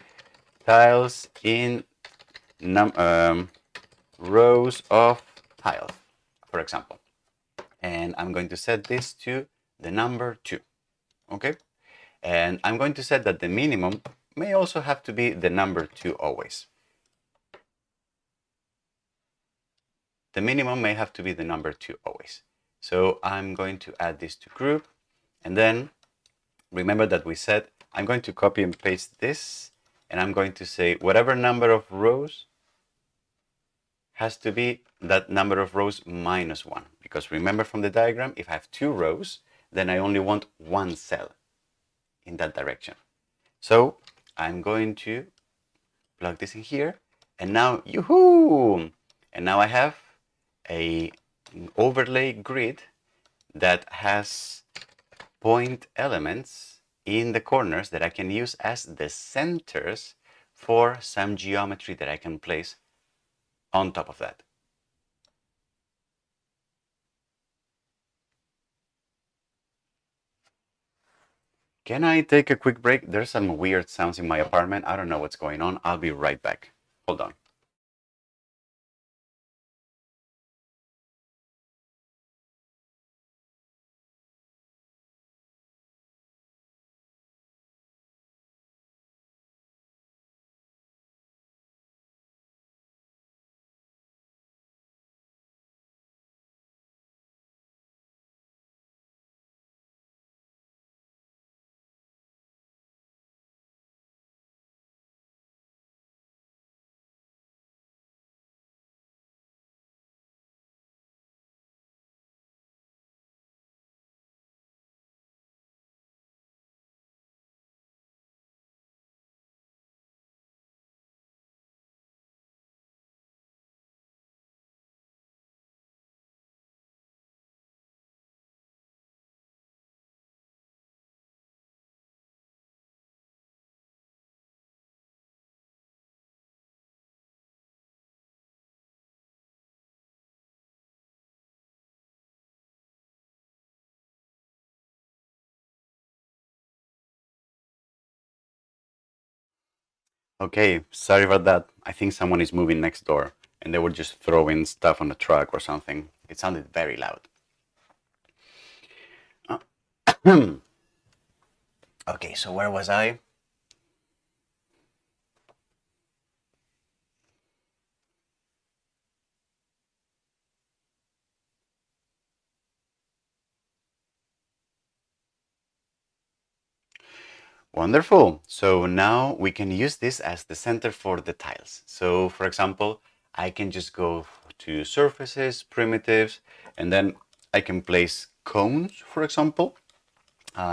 tiles in rows of tiles, for example. And I'm going to set this to the number 2. Okay? And I'm going to set that the minimum may also have to be the number 2 always. The minimum may have to be the number 2 always. So I'm going to add this to group, and then remember that we said I'm going to copy and paste this, and I'm going to say whatever number of rows has to be that number of rows minus 1. Because remember from the diagram, if I have 2 rows, then I only want 1 cell in that direction. So I'm going to plug this in here, and now, yoo-hoo! And now I have an overlay grid that has point elements in the corners that I can use as the centers for some geometry that I can place on top of that. Can I take a quick break? There's some weird sounds in my apartment. I don't know what's going on. I'll be right back. Hold on. Okay, sorry about that. I think someone is moving next door and they were just throwing stuff on the truck or something. It sounded very loud. Okay, so where was I? Wonderful. So now we can use this as the center for the tiles. So for example, I can just go to surfaces, primitives, and then I can place cones, for example,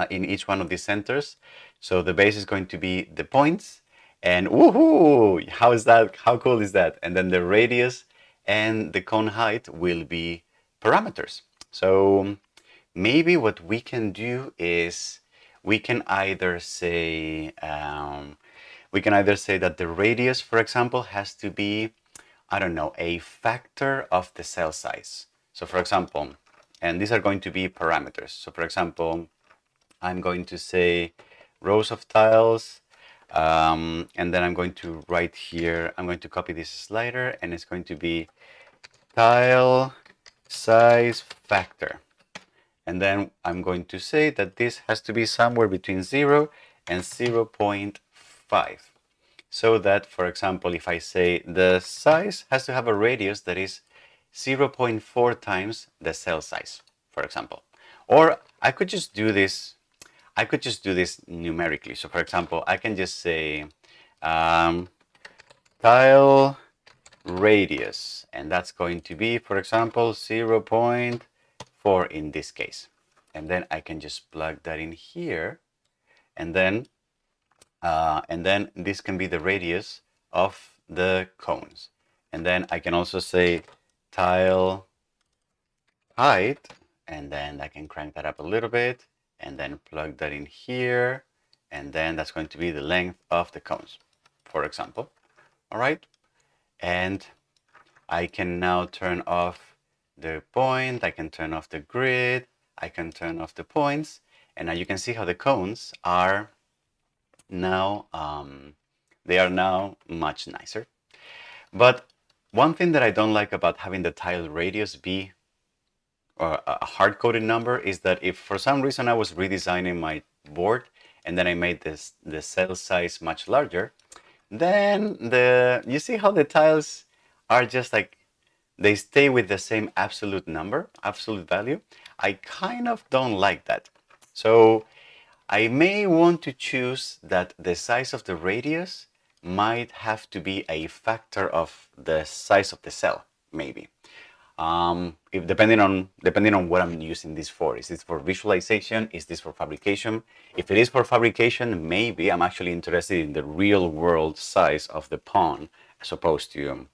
in each one of these centers. So the base is going to be the points, and woohoo! How is that? How cool is that? And then the radius and the cone height will be parameters. So maybe what we can do is we can either say that the radius, for example, has to be, I don't know, a factor of the cell size. So for example, and these are going to be parameters. So for example, I'm going to say rows of tiles, and then I'm going to write here, I'm going to copy this slider, and it's going to be tile size factor. And then I'm going to say that this has to be somewhere between 0 and 0.5. So that, for example, if I say the size has to have a radius that is 0.4 times the cell size, for example. Or I could just do this numerically. So for example, I can just say tile radius, and that's going to be, for example, 0.4 in this case. And then I can just plug that in here, and then this can be the radius of the cones. And then I can also say tile height, and then I can crank that up a little bit, and then plug that in here, and then that's going to be the length of the cones, for example. All right, and I can now turn off the point, I can turn off the grid, I can turn off the points, and now you can see how the cones are now, they are now much nicer. But one thing that I don't like about having the tile radius be a hard-coded number is that if for some reason I was redesigning my board and then I made the cell size much larger, then you see how the tiles are just like they stay with the same absolute number, absolute value. I kind of don't like that. So I may want to choose that the size of the radius might have to be a factor of the size of the cell, maybe. If depending on what I'm using this for. Is this for visualization? Is this for fabrication? If it is for fabrication, maybe I'm actually interested in the real world size of the pawn as opposed to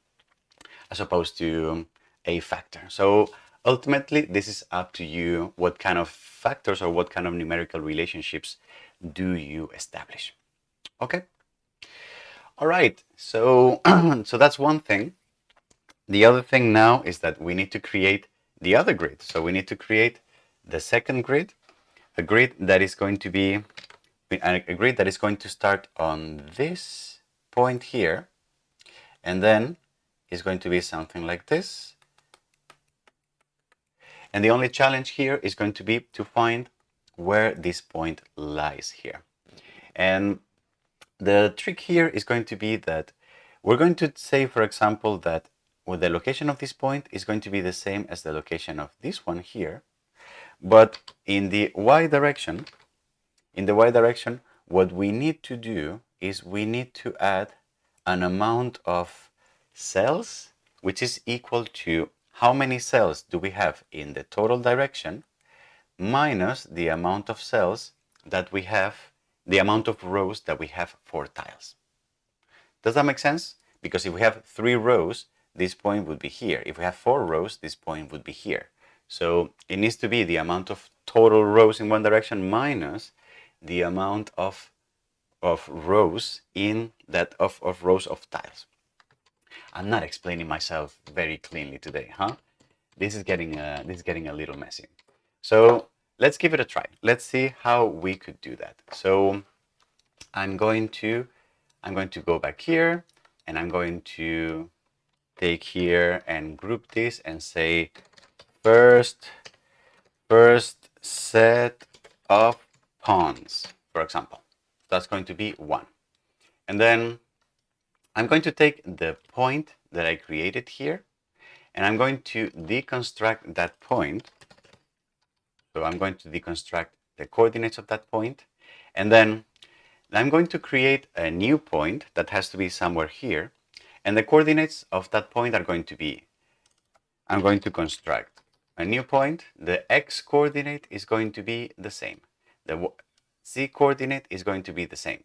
a factor. So ultimately, this is up to you. What kind of factors or what kind of numerical relationships do you establish? Okay. All right. So so that's one thing. The other thing now is that we need to create the other grid. So we need to create the second grid, a grid that is going to be a grid that is going to start on this point here, and then is going to be something like this. And the only challenge here is going to be to find where this point lies here. And the trick here is going to be that we're going to say, for example, that the location of this point is going to be the same as the location of this one here. But in the y direction, what we need to do is we need to add an amount of cells, which is equal to how many cells do we have in the total direction minus the amount of cells that we have, the amount of rows that we have for tiles. Does that make sense? Because if we have 3 rows, this point would be here. If we have 4 rows, this point would be here. So it needs to be the amount of total rows in one direction minus the amount of rows in that of rows of tiles. I'm not explaining myself very cleanly today, huh? This is getting a little messy. So let's give it a try. Let's see how we could do that. So I'm going to I'm going to go back here and I'm going to take here and group this and say first set of pawns, for example. That's going to be 1. And then I'm going to take the point that I created here and I'm going to deconstruct that point. So I'm going to deconstruct the coordinates of that point. And then I'm going to create a new point that has to be somewhere here. And the coordinates of that point are going to be, I'm going to construct a new point. The x coordinate is going to be the same. The z coordinate is going to be the same.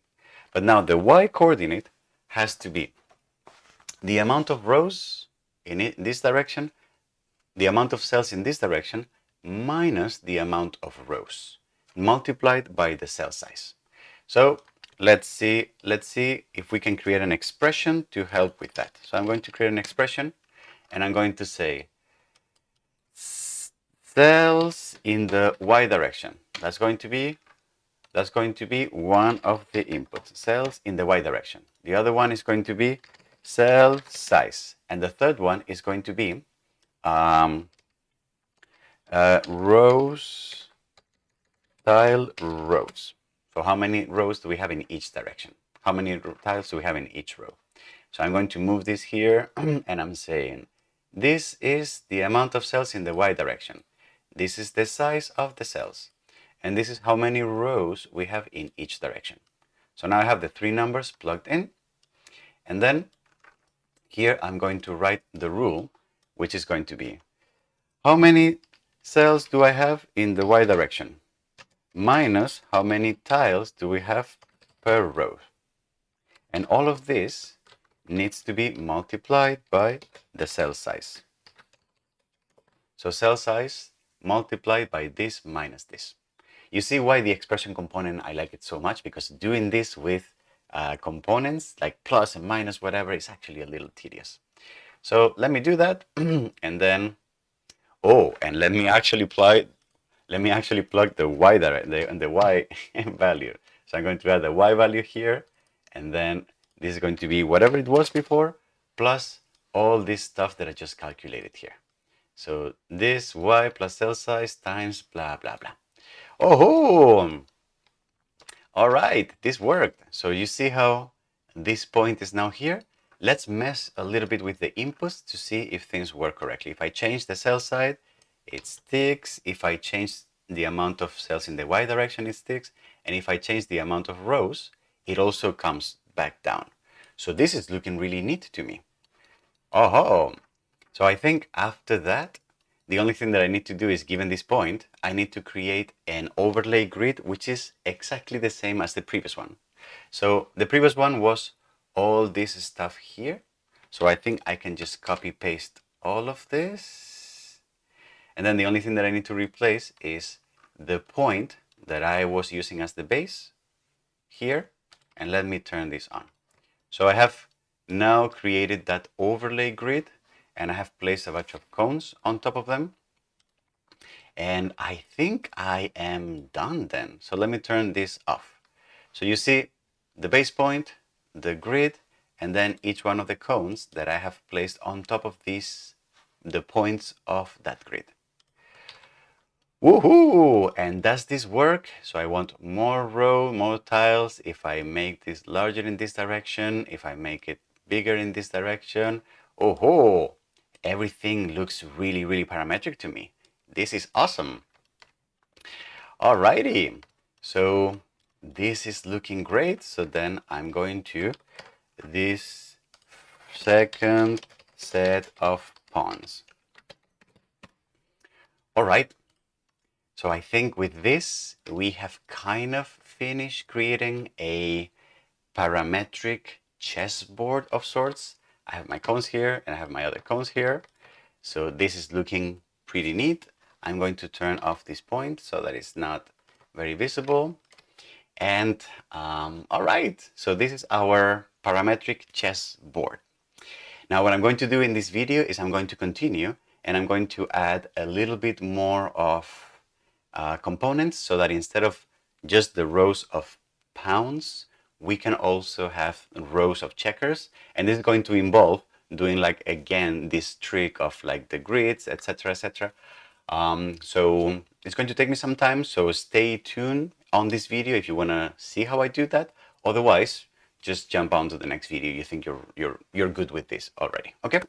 But now the y coordinate has to be the amount of rows in this direction, the amount of cells in this direction, minus the amount of rows, multiplied by the cell size. So let's see if we can create an expression to help with that. So I'm going to create an expression and I'm going to say cells in the y direction. That's going to be one of the inputs, cells in the y direction. The other one is going to be cell size. And the third one is going to be rows, tile rows. So how many rows do we have in each direction? How many tiles do we have in each row? So I'm going to move this here and I'm saying this is the amount of cells in the y direction. This is the size of the cells. And this is how many rows we have in each direction. So now I have the 3 numbers plugged in. And then here I'm going to write the rule, which is going to be how many cells do I have in the y direction minus how many tiles do we have per row. And all of this needs to be multiplied by the cell size. So cell size multiplied by this minus this. You see why the expression component, I like it so much, because doing this with components like plus and minus whatever is actually a little tedious. So let me do that and then, and let me actually plug the y the y value. So I'm going to add the y value here, and then this is going to be whatever it was before plus all this stuff that I just calculated here. So this y plus cell size times blah blah blah. Oh, all right, this worked. So you see how this point is now here. Let's mess a little bit with the inputs to see if things work correctly. If I change the cell side, it sticks. If I change the amount of cells in the y direction, it sticks. And if I change the amount of rows, it also comes back down. So this is looking really neat to me. Oh, so I think after that, the only thing that I need to do is, given this point, I need to create an overlay grid, which is exactly the same as the previous one. So the previous one was all this stuff here. So I think I can just copy paste all of this. And then the only thing that I need to replace is the point that I was using as the base here. And let me turn this on. So I have now created that overlay grid and I have placed a bunch of cones on top of them. And I think I am done then. So let me turn this off. So you see the base point, the grid, and then each one of the cones that I have placed on top of these, the points of that grid. Woohoo! And does this work? So I want more row, more tiles. If I make this larger in this direction, if I make it bigger in this direction, oh, everything looks really, really parametric to me. This is awesome. Alrighty, so this is looking great. So then I'm going to this second set of pawns. All right. So I think with this, we have kind of finished creating a parametric chessboard of sorts. I have my cones here and I have my other cones here. So this is looking pretty neat. I'm going to turn off this point so that it's not very visible. And all right, so this is our parametric chessboard. Now what I'm going to do in this video is I'm going to continue and I'm going to add a little bit more of components so that instead of just the rows of pounds, we can also have rows of checkers, and this is going to involve doing like again this trick of like the grids, etc., etc. So it's going to take me some time, so stay tuned on this video if you want to see how I do that. Otherwise, just jump on to the next video. You think you're good with this already, okay?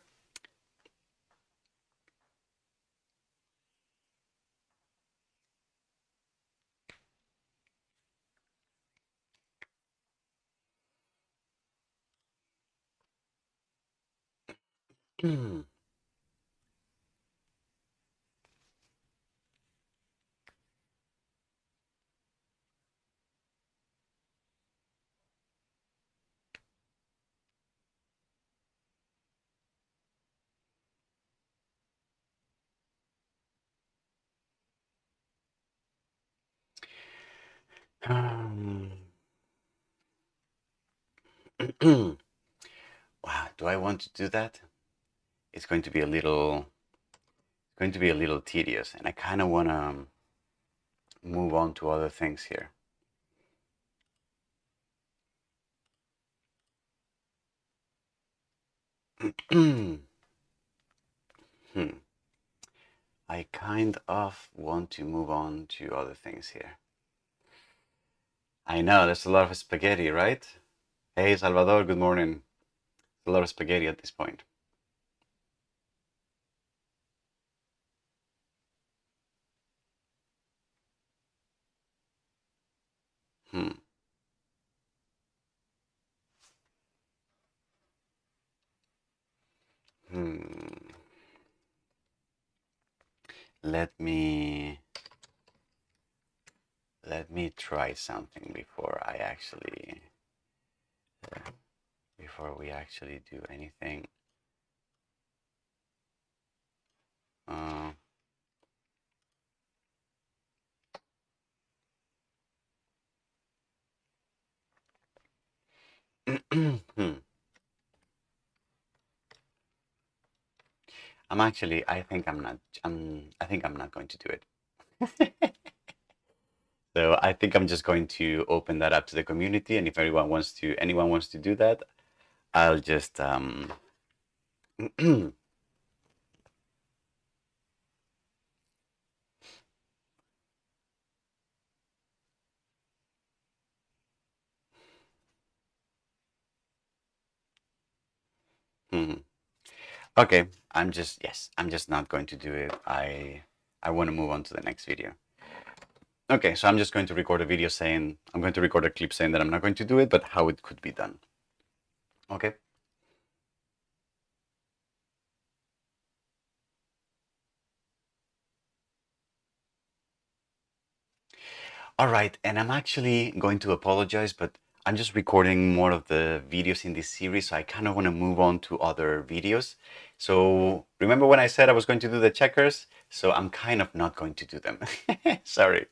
Wow, do I want to do that? It's going to be a little tedious, and I kind of want to move on to other things here. I kind of want to move on to other things here. I know, there's a lot of spaghetti, right? Hey, Salvador, good morning. A lot of spaghetti at this point. Hmm. Hmm. Let me try something before we actually do anything. Uh, hmm. I think I'm not going to do it. So I think I'm just going to open that up to the community, and if anyone wants to do that, I'll just Okay, I'm just not going to do it. I want to move on to the next video. Okay, so I'm just going to record a video saying, I'm going to record a clip saying that I'm not going to do it, but how it could be done. Okay. All right, and I'm actually going to apologize, but I'm just recording more of the videos in this series, so I kind of want to move on to other videos. So remember when I said I was going to do the checkers? So I'm kind of not going to do them. Sorry.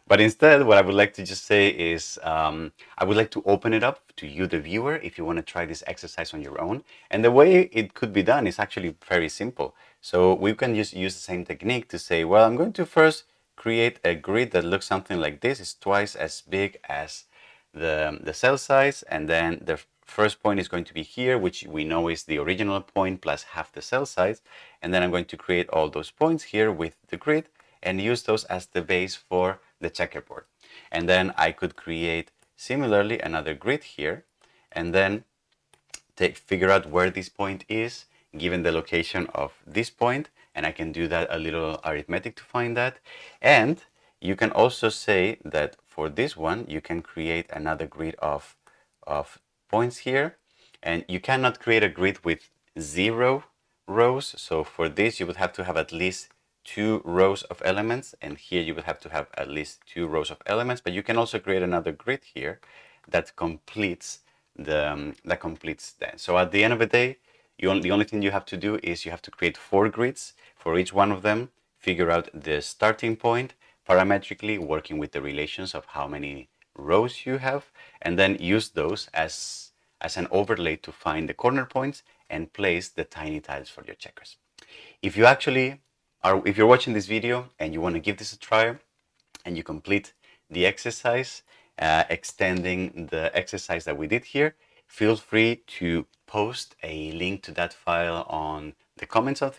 But instead, what I would like to just say is I would like to open it up to you, the viewer, if you want to try this exercise on your own. And the way it could be done is actually very simple. So we can just use the same technique to say, well, I'm going to first create a grid that looks something like this. It's twice as big as the cell size, and then the first point is going to be here, which we know is the original point plus half the cell size, and then I'm going to create all those points here with the grid and use those as the base for the checkerboard. And then I could create similarly another grid here, and then figure out where this point is given the location of this point, and I can do that a little arithmetic to find that. And you can also say that for this one you can create another grid of points here, and you cannot create a grid with 0 rows. So for this you would have to have at least 2 rows of elements, and here you would have to have at least 2 rows of elements. But you can also create another grid here that completes that. So at the end of the day, the only thing you have to do is you have to create 4 grids for each one of them, figure out the starting point parametrically, working with the relations of how many rows you have, and then use those as an overlay to find the corner points and place the tiny tiles for your checkers. If you're watching this video and you want to give this a try and you complete the exercise, extending the exercise that we did here, feel free to post a link to that file on the comments of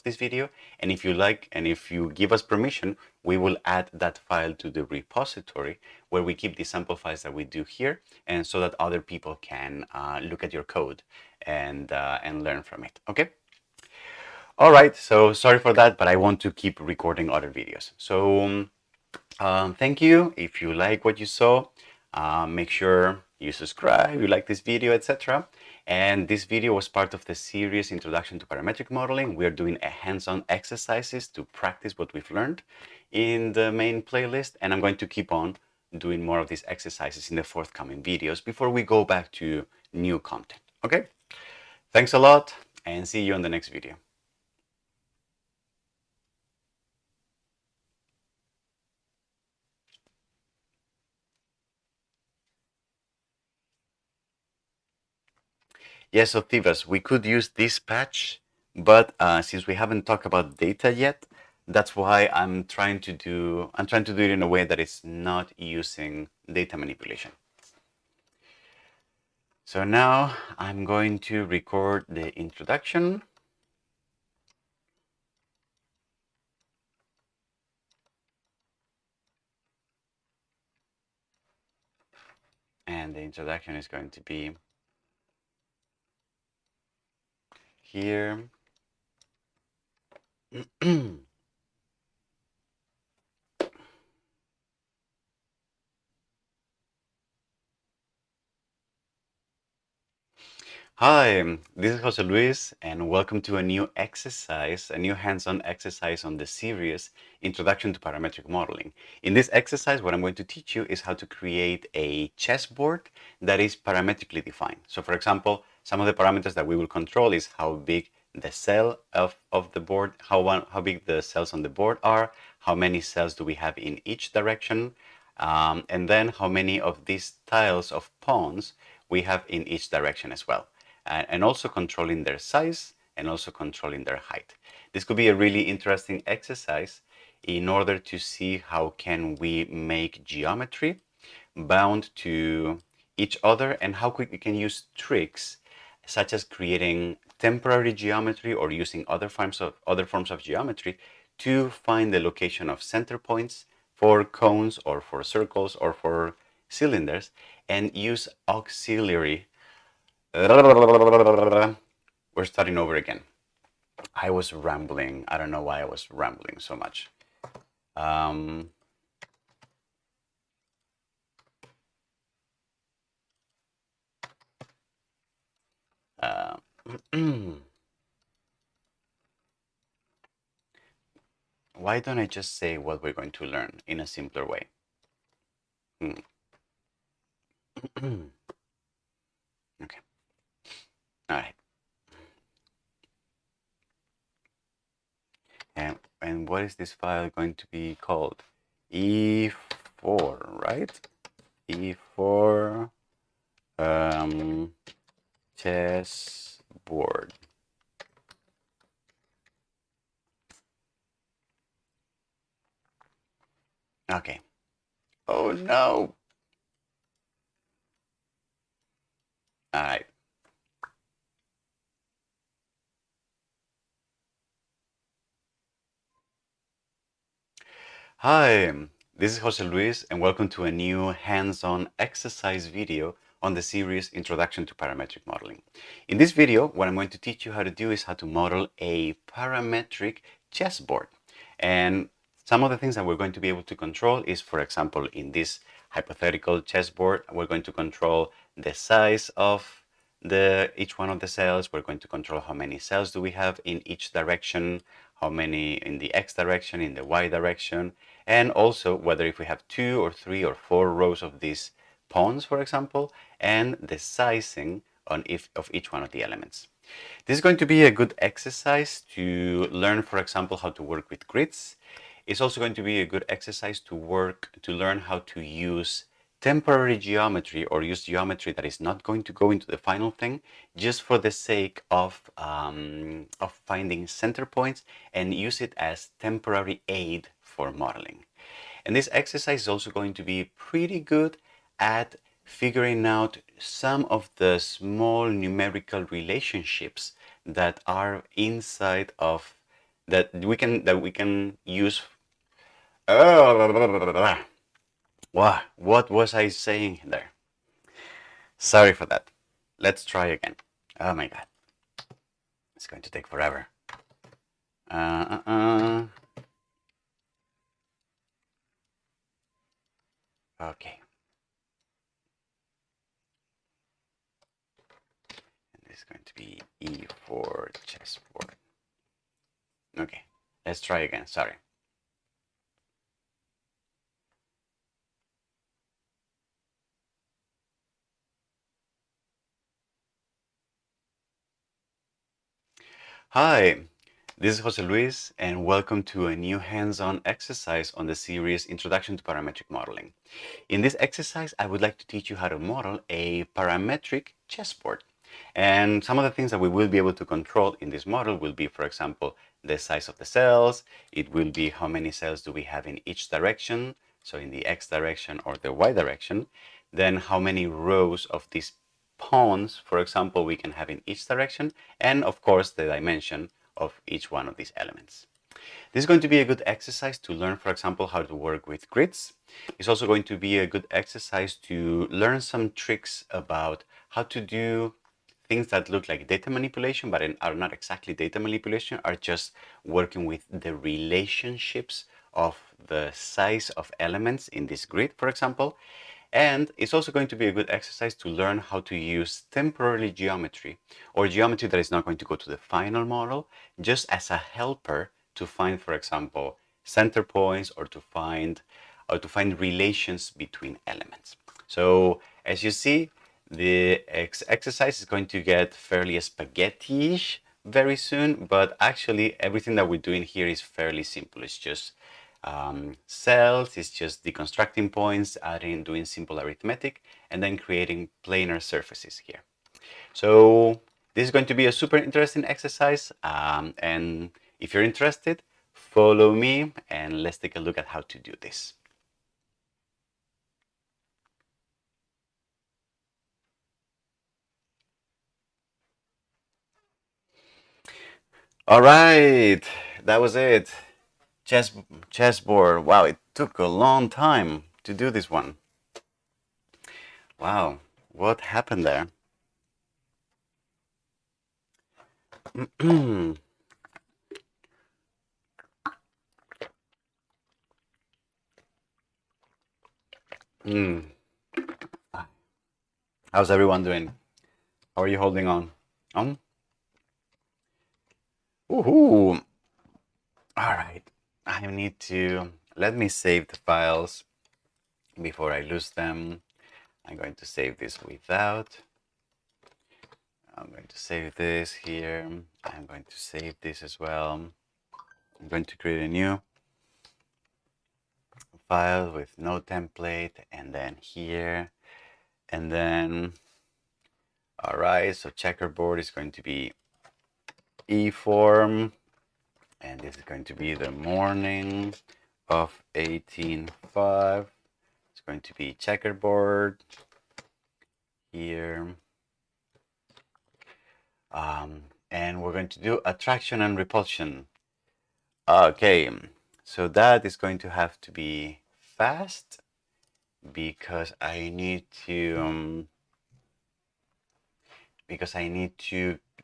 this video. And if you like, and if you give us permission, we will add that file to the repository where we keep the sample files that we do here, and so that other people can look at your code and learn from it. Okay. All right. So sorry for that, but I want to keep recording other videos. So thank you. If you like what you saw, make sure you subscribe, you like this video, etc. And this video was part of the series Introduction to Parametric Modeling. We are doing a hands-on exercises to practice what we've learned in the main playlist. And I'm going to keep on doing more of these exercises in the forthcoming videos before we go back to new content. Okay? Thanks a lot, and see you on the next video. Yes, so Tivas, we could use this patch, but since we haven't talked about data yet, that's why I'm trying to do it in a way that it's not using data manipulation. So now I'm going to record the introduction. And the introduction is going to be here. Hi, this is Jose Luis, and welcome to a new exercise, a new hands-on exercise on the series Introduction to Parametric Modeling. In this exercise, what I'm going to teach you is how to create a chessboard that is parametrically defined. So for example, some of the parameters that we will control is how big the cell of the board, how big the cells on the board are, how many cells do we have in each direction, and then how many of these tiles of pawns we have in each direction as well. And also controlling their size and also controlling their height. This could be a really interesting exercise in order to see how can we make geometry bound to each other, and how we can use tricks such as creating temporary geometry or using other forms of geometry to find the location of center points for cones or for circles or for cylinders, and use auxiliary. We're starting over again. I was rambling. I don't know why I was rambling so much. Why don't I just say what we're going to learn in a simpler way? Okay. All right. And what is this file going to be called? E4, right? E4 chessboard. Okay. Oh no. All right. Hi, this is Jose Luis, and welcome to a new hands-on exercise video on the series Introduction to Parametric Modeling. In this video, what I'm going to teach you how to do is how to model a parametric chessboard. And some of the things that we're going to be able to control is, for example, in this hypothetical chessboard, we're going to control the size of each one of the cells. We're going to control how many cells do we have in each direction, how many in the X direction, in the Y direction, and also whether if we have 2 or 3 or 4 rows of these pawns, for example, and the sizing of each one of the elements. This is going to be a good exercise to learn, for example, how to work with grids. It's also going to be a good exercise to learn how to use temporary geometry, or use geometry that is not going to go into the final thing, just for the sake of finding center points, and use it as temporary aid for modeling. And this exercise is also going to be pretty good at figuring out some of the small numerical relationships that are inside of that we can use. Oh, what was I saying there? Sorry for that. Let's try again. Oh my god, it's going to take forever. Okay. And this is going to be E for chessboard. Okay, let's try again. Sorry. Hi, this is Jose Luis, and welcome to a new hands-on exercise on the series Introduction to Parametric Modeling. In this exercise, I would like to teach you how to model a parametric chessboard. And some of the things that we will be able to control in this model will be, for example, the size of the cells. It will be how many cells do we have in each direction, so in the X direction or the Y direction. Then how many rows of these pawns, for example, we can have in each direction, and of course the dimension of each one of these elements. This is going to be a good exercise to learn, for example, how to work with grids. It's also going to be a good exercise to learn some tricks about how to do things that look like data manipulation, but are not exactly data manipulation, are just working with the relationships of the size of elements in this grid, for example. And it's also going to be a good exercise to learn how to use temporary geometry, or geometry that is not going to go to the final model, just as a helper to find, for example, center points, or to find relations between elements. So as you see, the exercise is going to get fairly spaghetti-ish very soon, but actually everything that we're doing here is fairly simple. It's just cells, it's just deconstructing points, adding, doing simple arithmetic, and then creating planar surfaces here. So this is going to be a super interesting exercise, and if you're interested, follow me and let's take a look at how to do this. All right, that was it. Chessboard. Wow, it took a long time to do this one. Wow, what happened there? Mm. How's everyone doing? How are you holding on? Woohoo! All right, I need to let me save the files before I lose them. I'm going to save this without. I'm going to save this here. I'm going to save this as well. I'm going to create a new file with no template, and then here, and then, all right, so checkerboard is going to be E form, and this is going to be the morning of 18.5. It's going to be checkerboard here. And we're going to do attraction and repulsion. Okay, so that is going to have to be fast because I need to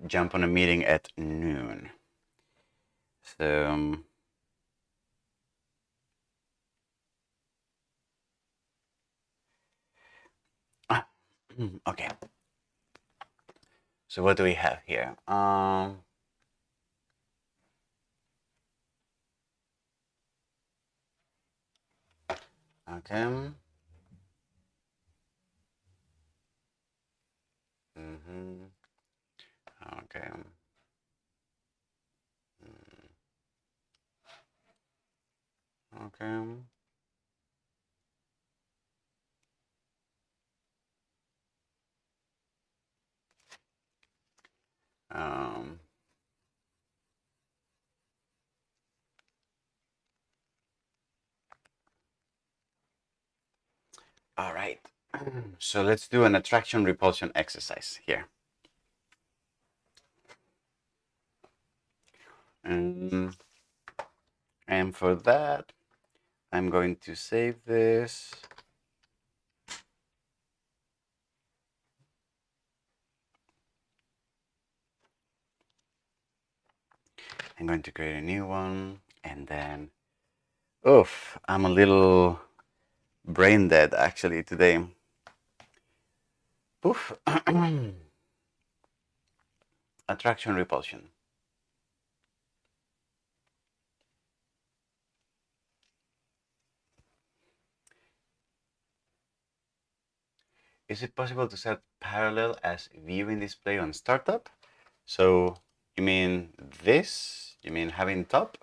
jump on a meeting at noon. So okay. So what do we have here? Okay. Okay. Okay. Um, all right. So let's do an attraction repulsion exercise here. And for that, I'm going to save this. I'm going to create a new one, and then, oof, I'm a little brain dead actually today. Oof. Attraction repulsion. Is it possible to set parallel as viewing display on startup? So you mean this? You mean having top?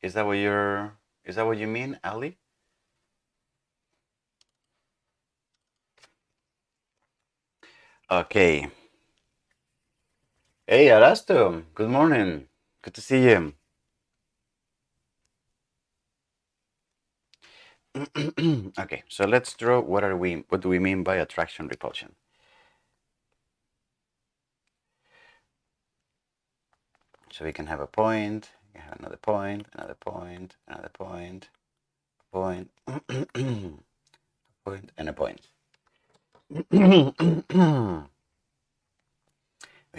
Is that what you mean, Ali? Okay. Hey, Arasto. Good morning. Good to see you. Okay, so let's draw what do we mean by attraction repulsion? So we can have a point, we can have another point, another point, another point, point, point, and a point. We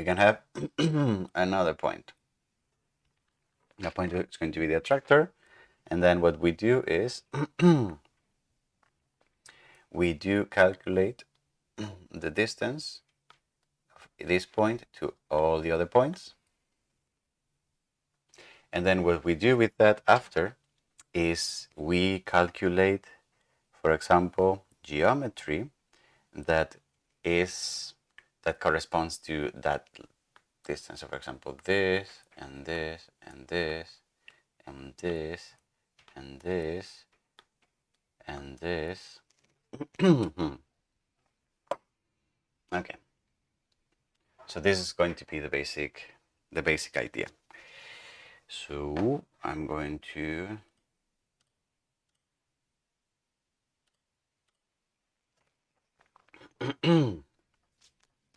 can have another point. The point is going to be the attractor, and then what we do is we do calculate the distance of this point to all the other points. And then what we do with that after is we calculate, for example, geometry that corresponds to that distance. So for example, this and this and this and this and this and this. Okay. So this is going to be the basic idea. So I'm going to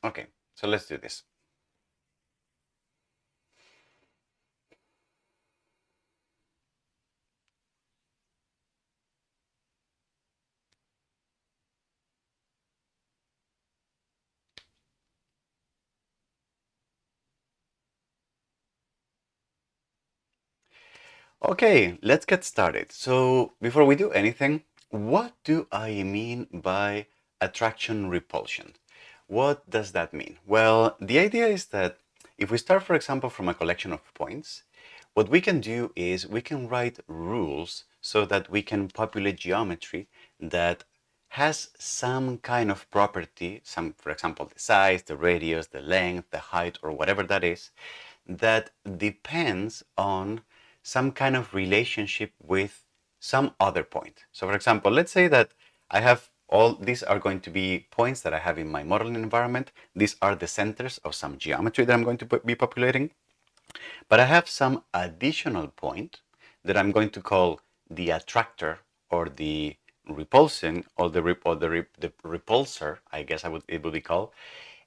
okay, so let's do this. Okay, let's get started. So before we do anything, what do I mean by attraction repulsion? What does that mean? Well, the idea is that if we start, for example, from a collection of points, what we can do is we can write rules so that we can populate geometry that has some kind of property, for example, the size, the radius, the length, the height, or whatever that is, that depends on some kind of relationship with some other point. So for example, let's say that I have all these are going to be points that I have in my modeling environment. These are the centers of some geometry that I'm going to be populating. But I have some additional point that I'm going to call the attractor or the repulsion or the repulsor, I guess it would be called.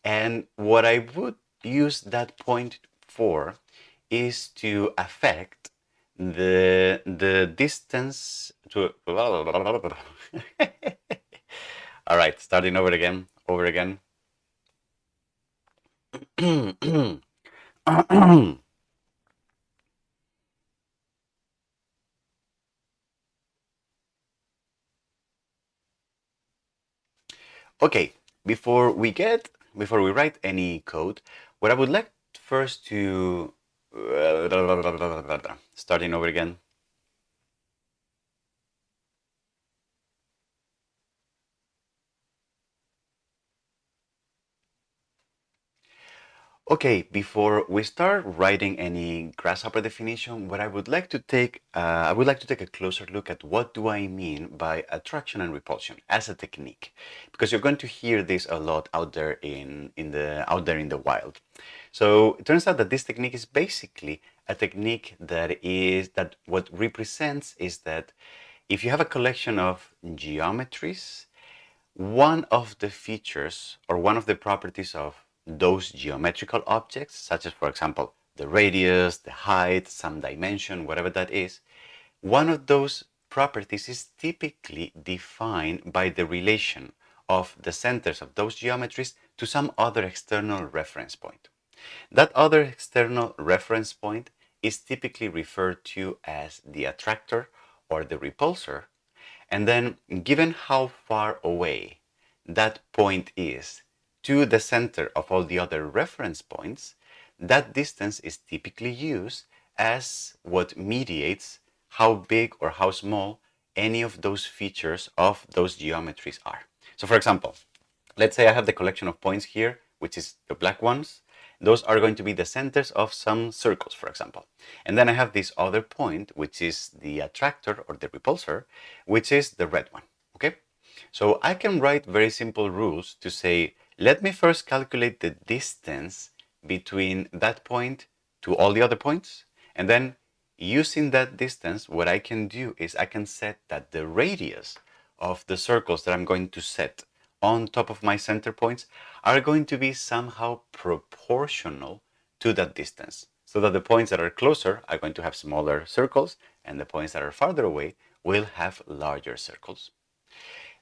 And what I would use that point for is to affect the distance to all right, starting over again. Okay, before we write any code, what I would like first to starting over again. Okay, before we start writing any grasshopper definition, what I would like to take, a closer look at what do I mean by attraction and repulsion as a technique, because you're going to hear this a lot out there in the wild. So it turns out that this technique is basically a technique that what represents is that if you have a collection of geometries, one of the features or one of the properties of those geometrical objects, such as, for example, the radius, the height, some dimension, whatever that is, one of those properties is typically defined by the relation of the centers of those geometries to some other external reference point. That other external reference point is typically referred to as the attractor or the repulsor. And then, given how far away that point is to the center of all the other reference points, that distance is typically used as what mediates how big or how small any of those features of those geometries are. So for example, let's say I have the collection of points here, which is the black ones. Those are going to be the centers of some circles, for example. And then I have this other point, which is the attractor or the repulsor, which is the red one, okay? So I can write very simple rules to say, let me first calculate the distance between that point to all the other points. And then using that distance, what I can do is I can set that the radius of the circles that I'm going to set on top of my center points are going to be somehow proportional to that distance, so that the points that are closer are going to have smaller circles and the points that are farther away will have larger circles.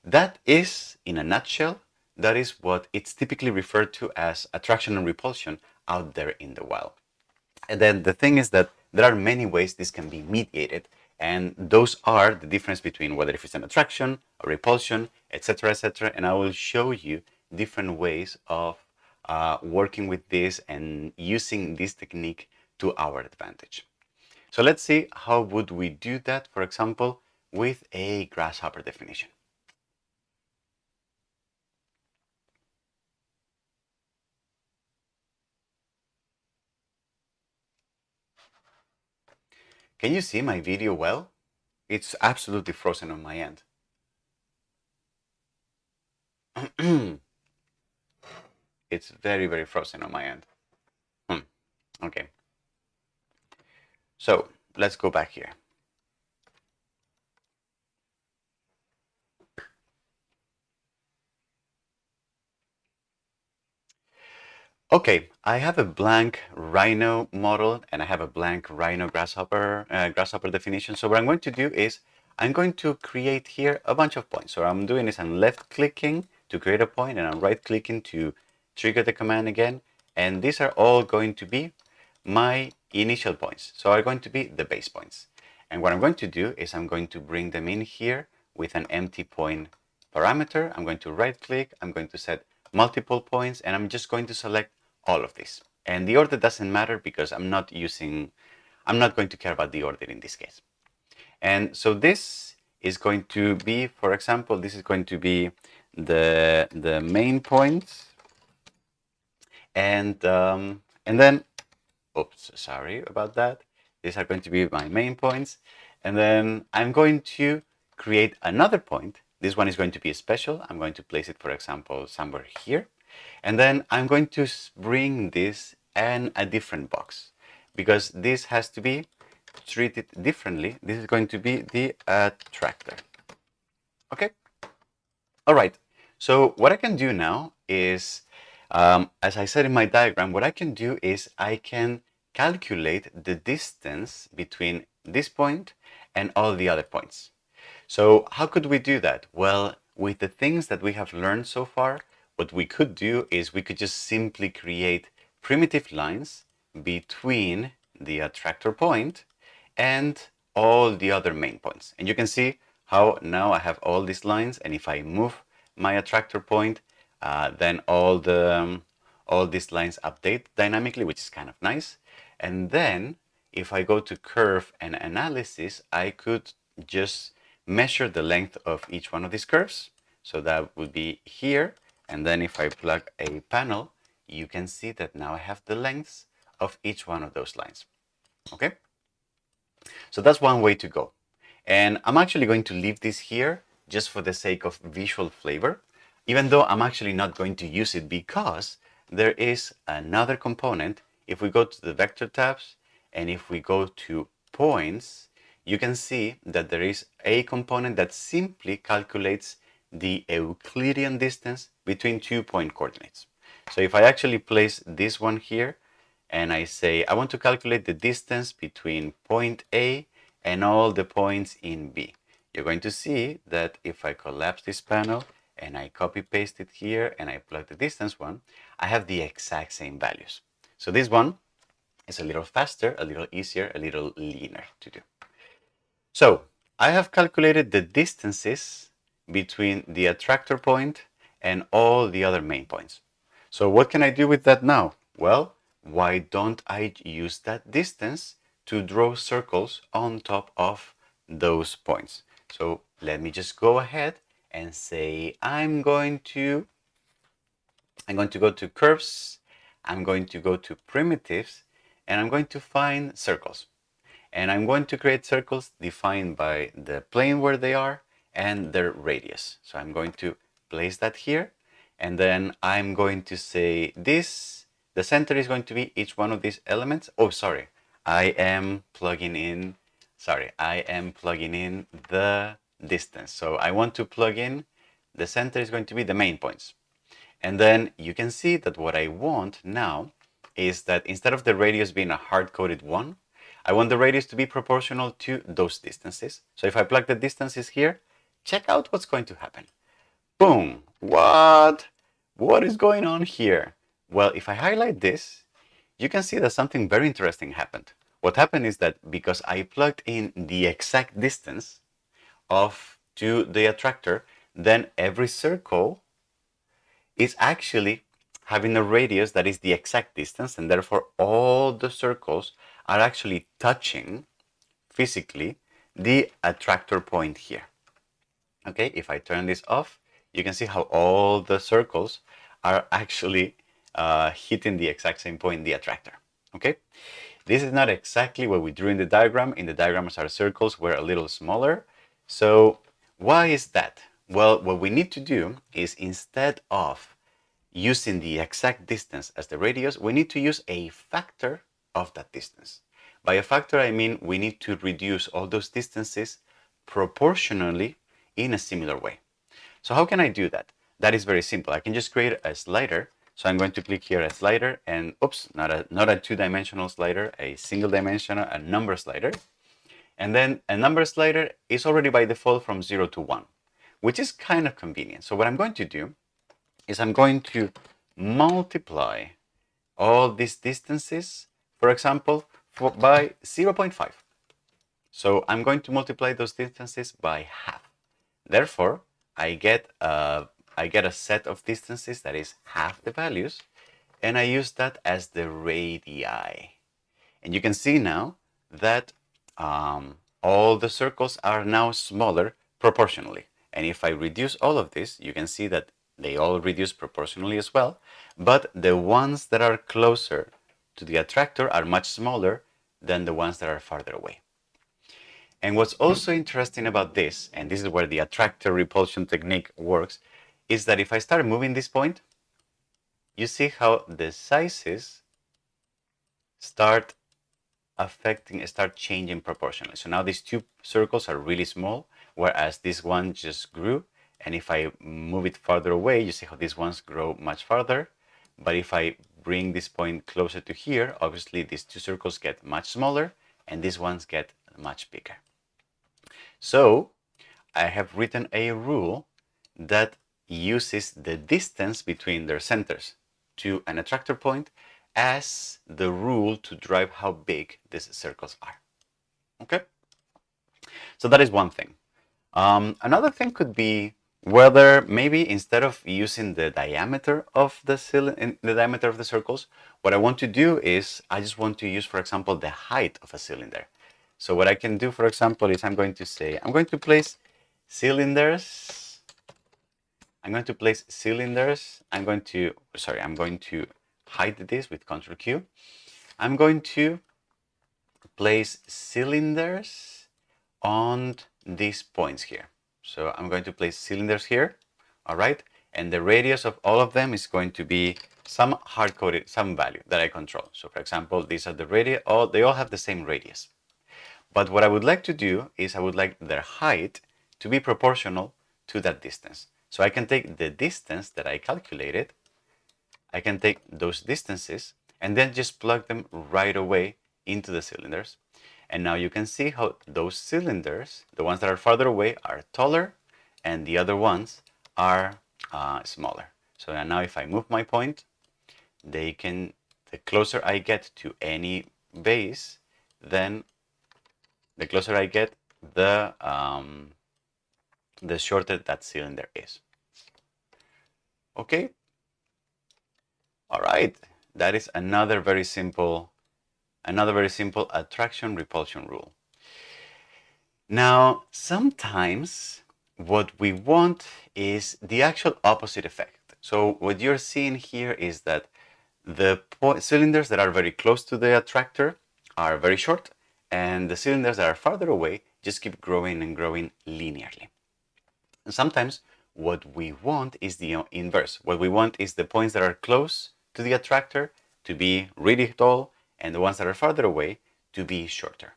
That is, in a nutshell, that is what it's typically referred to as attraction and repulsion out there in the wild. And then the thing is that there are many ways this can be mediated, and those are the difference between whether if it's an attraction, a repulsion, etc., etc. And I will show you different ways of working with this and using this technique to our advantage. So let's see how would we do that, for example, with a grasshopper definition. Can you see my video well? It's absolutely frozen on my end. It's very, very frozen on my end. Okay. So let's go back here. Okay, I have a blank Rhino model and I have a blank Rhino grasshopper definition. So what I'm going to do is I'm going to create here a bunch of points. So what I'm doing is I'm left clicking to create a point and I'm right clicking to trigger the command again. And these are all going to be my initial points. So are going to be the base points. And what I'm going to do is I'm going to bring them in here with an empty point parameter. I'm going to right click, I'm going to set multiple points, and I'm just going to select all of these. And the order doesn't matter because I'm not going to care about the order in this case. And so this is going to be, for example, this is going to be the main points. And then, oops, sorry about that. These are going to be my main points. And then I'm going to create another point. This one is going to be special. I'm going to place it, for example, somewhere here. And then I'm going to bring this in a different box because this has to be treated differently. This is going to be the attractor. Okay. All right. So what I can do now is, as I said in my diagram, what I can do is I can calculate the distance between this point and all the other points. So how could we do that? Well, with the things that we have learned so far, what we could do is we could just simply create primitive lines between the attractor point and all the other main points. And you can see how now I have all these lines, and if I move my attractor point, then all these lines update dynamically, which is kind of nice. And then if I go to curve and analysis, I could just measure the length of each one of these curves. So that would be here. And then if I plug a panel, you can see that now I have the lengths of each one of those lines. Okay. So that's one way to go. And I'm actually going to leave this here just for the sake of visual flavor, even though I'm actually not going to use it because there is another component. If we go to the vector tabs and if we go to points, you can see that there is a component that simply calculates the Euclidean distance between 2-point coordinates. So if I actually place this one here and I say I want to calculate the distance between point A and all the points in B, you're going to see that if I collapse this panel and I copy paste it here and I plug the distance one, I have the exact same values. So this one is a little faster, a little easier, a little leaner to do. So I have calculated the distances between the attractor point and all the other main points. So what can I do with that now? Well, why don't I use that distance to draw circles on top of those points? So let me just go ahead and say I'm going to go to curves, I'm going to go to primitives, and I'm going to find circles. And I'm going to create circles defined by the plane where they are and their radius. So I'm going to place that here, and then I'm going to say this, the center is going to be each one of these elements. Oh, sorry, I am plugging in the distance. So I want to plug in, the center is going to be the main points. And then you can see that what I want now is that instead of the radius being a hard-coded 1, I want the radius to be proportional to those distances. So if I plug the distances here, check out what's going to happen. Boom! What? What is going on here? Well, if I highlight this, you can see that something very interesting happened. What happened is that because I plugged in the exact distance to the attractor, then every circle is actually having a radius that is the exact distance, and therefore all the circles are actually touching physically the attractor point here. Okay, if I turn this off, you can see how all the circles are actually hitting the exact same point, the attractor. Okay, this is not exactly what we drew in the diagram. In the diagrams, our circles were a little smaller. So why is that? Well, what we need to do is, instead of using the exact distance as the radius, we need to use a factor of that distance. By a factor, I mean we need to reduce all those distances proportionally in a similar way. So how can I do that? That is very simple. I can just create a slider. So I'm going to click here, a slider, and oops, not a two-dimensional slider, a single-dimensional, a number slider. And then a number slider is already by default from 0 to 1, which is kind of convenient. So what I'm going to do is I'm going to multiply all these distances, for example, by 0.5. So I'm going to multiply those distances by half. Therefore, I get a set of distances that is half the values, and I use that as the radii. And you can see now that all the circles are now smaller proportionally. And if I reduce all of this, you can see that they all reduce proportionally as well, but the ones that are closer to the attractor are much smaller than the ones that are farther away. And what's also interesting about this, and this is where the attractor repulsion technique works, is that if I start moving this point, you see how the sizes start changing proportionally. So now these two circles are really small, whereas this one just grew. And if I move it farther away, you see how these ones grow much farther. But if I bring this point closer to here, obviously these two circles get much smaller and these ones get much bigger. So I have written a rule that uses the distance between their centers to an attractor point as the rule to drive how big these circles are. Okay? So that is one thing. Another thing could be whether maybe instead of using the diameter of the circles, what I want to do is I just want to use, for example, the height of a cylinder. So what I can do, for example, is I'm going to place cylinders. I'm going to hide this with Ctrl Q. I'm going to place cylinders on these points here. So I'm going to place cylinders here, all right? And the radius of all of them is going to be some hard-coded, some value that I control. So for example, these are the radius, they all have the same radius. But what I would like to do is I would like their height to be proportional to that distance. So I can take the distance that I calculated, I can take those distances and then just plug them right away into the cylinders. And now you can see how those cylinders, the ones that are farther away, are taller and the other ones are smaller. So now if I move my point, the closer I get to any base, then the closer I get, the shorter that cylinder is. Okay. All right. That is another very simple attraction repulsion rule. Now, sometimes what we want is the actual opposite effect. So what you're seeing here is that the cylinders that are very close to the attractor are very short, and the cylinders that are farther away just keep growing and growing linearly. And sometimes what we want is the inverse. What we want is the points that are close to the attractor to be really tall, and the ones that are farther away to be shorter.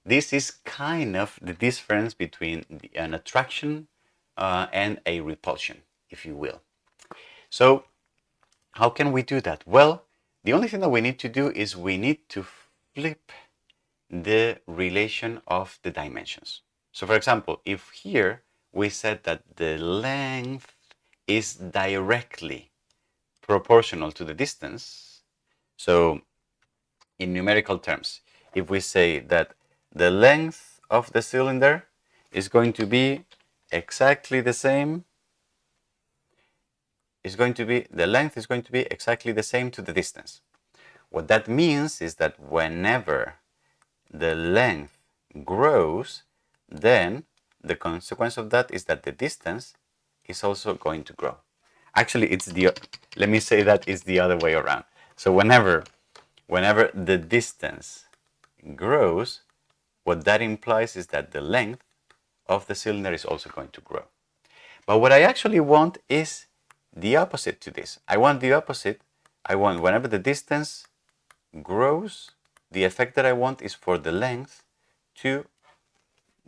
This is kind of the difference between an attraction and a repulsion, if you will. So how can we do that? Well, the only thing that we need to do is we need to flip the relation of the dimensions. So for example, if here we said that the length is directly proportional to the distance, so in numerical terms, if we say that the length of the cylinder is going to be exactly the same, the length is going to be exactly the same to the distance. What that means is that whenever the length grows, then the consequence of that is that the distance is also going to grow. Actually, let me say that it's the other way around. So whenever the distance grows, what that implies is that the length of the cylinder is also going to grow. But what I actually want is the opposite to this. I want the opposite. I want whenever the distance grows, the effect that I want is for the length to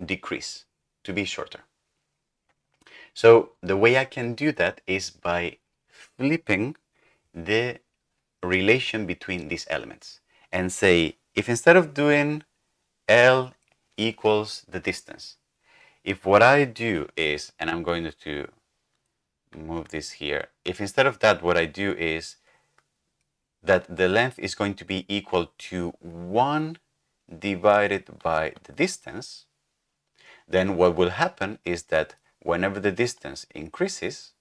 decrease, to be shorter. So the way I can do that is by flipping the relation between these elements and say, if instead of doing L equals the distance, if what I do is, and I'm going to move this here, if instead of that what I do is that the length is going to be equal to 1 divided by the distance, then what will happen is that whenever the distance increases,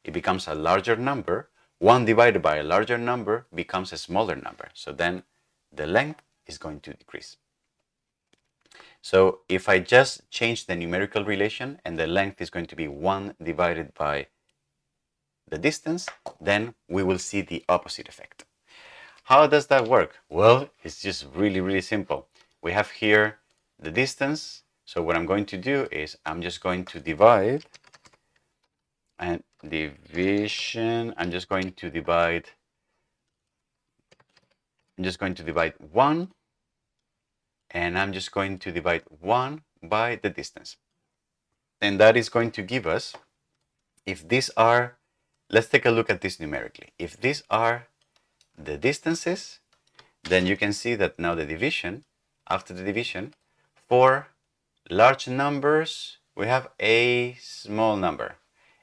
it becomes a larger number. 1 divided by a larger number becomes a smaller number. So then the length is going to decrease. So if I just change the numerical relation and the length is going to be 1 divided by the distance, then we will see the opposite effect. How does that work? Well, it's just really, really simple. We have here the distance. So what I'm going to do is I'm just going to divide and division. I'm just going to divide 1, and I'm just going to divide 1 by the distance. And that is going to give us, if these are, let's take a look at this numerically. If these are the distances, then you can see that now the division, after the division, for large numbers, we have a small number.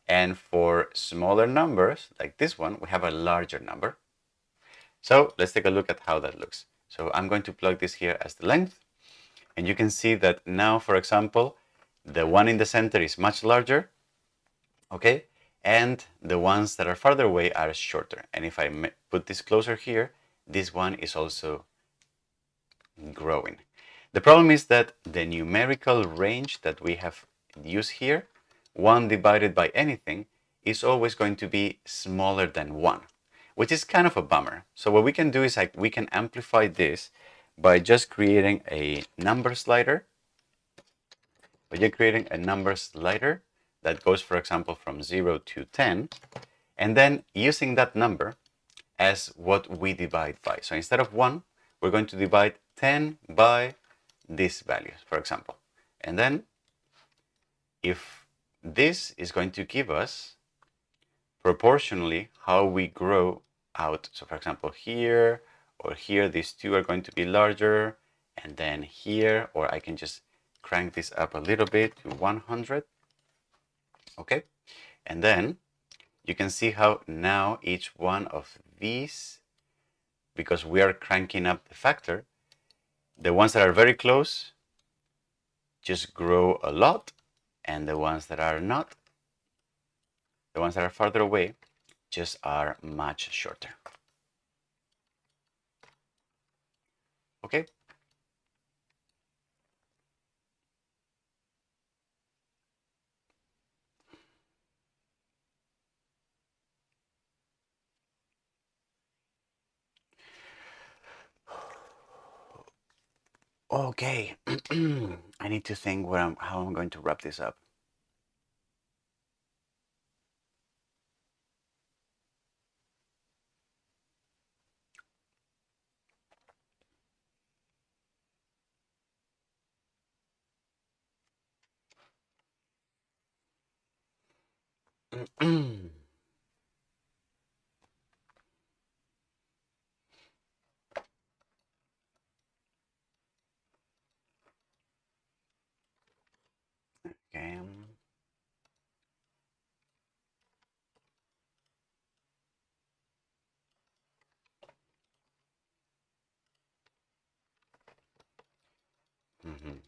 And for smaller numbers, like this one, we have a larger number. So let's take a look at how that looks. So I'm going to plug this here as the length. And you can see that now, for example, the one in the center is much larger, okay? And the ones that are farther away are shorter. And if I put this closer here, this one is also growing. The problem is that the numerical range that we have used here, 1 divided by anything, is always going to be smaller than 1, which is kind of a bummer. So what we can do is we can amplify this by just creating a number slider. That goes, for example, from 0 to 10, and then using that number as what we divide by. So instead of 1, we're going to divide 10 by this value, for example. And then if this is going to give us proportionally how we grow out. So for example, here or here, these two are going to be larger, and then here, or I can just crank this up a little bit to 100. Okay, and then you can see how now each one of these, because we are cranking up the factor, the ones that are very close just grow a lot, and the ones that are not, the ones that are farther away, just are much shorter. Okay. Okay. I need to think how I'm going to wrap this up. Okay. Mhm.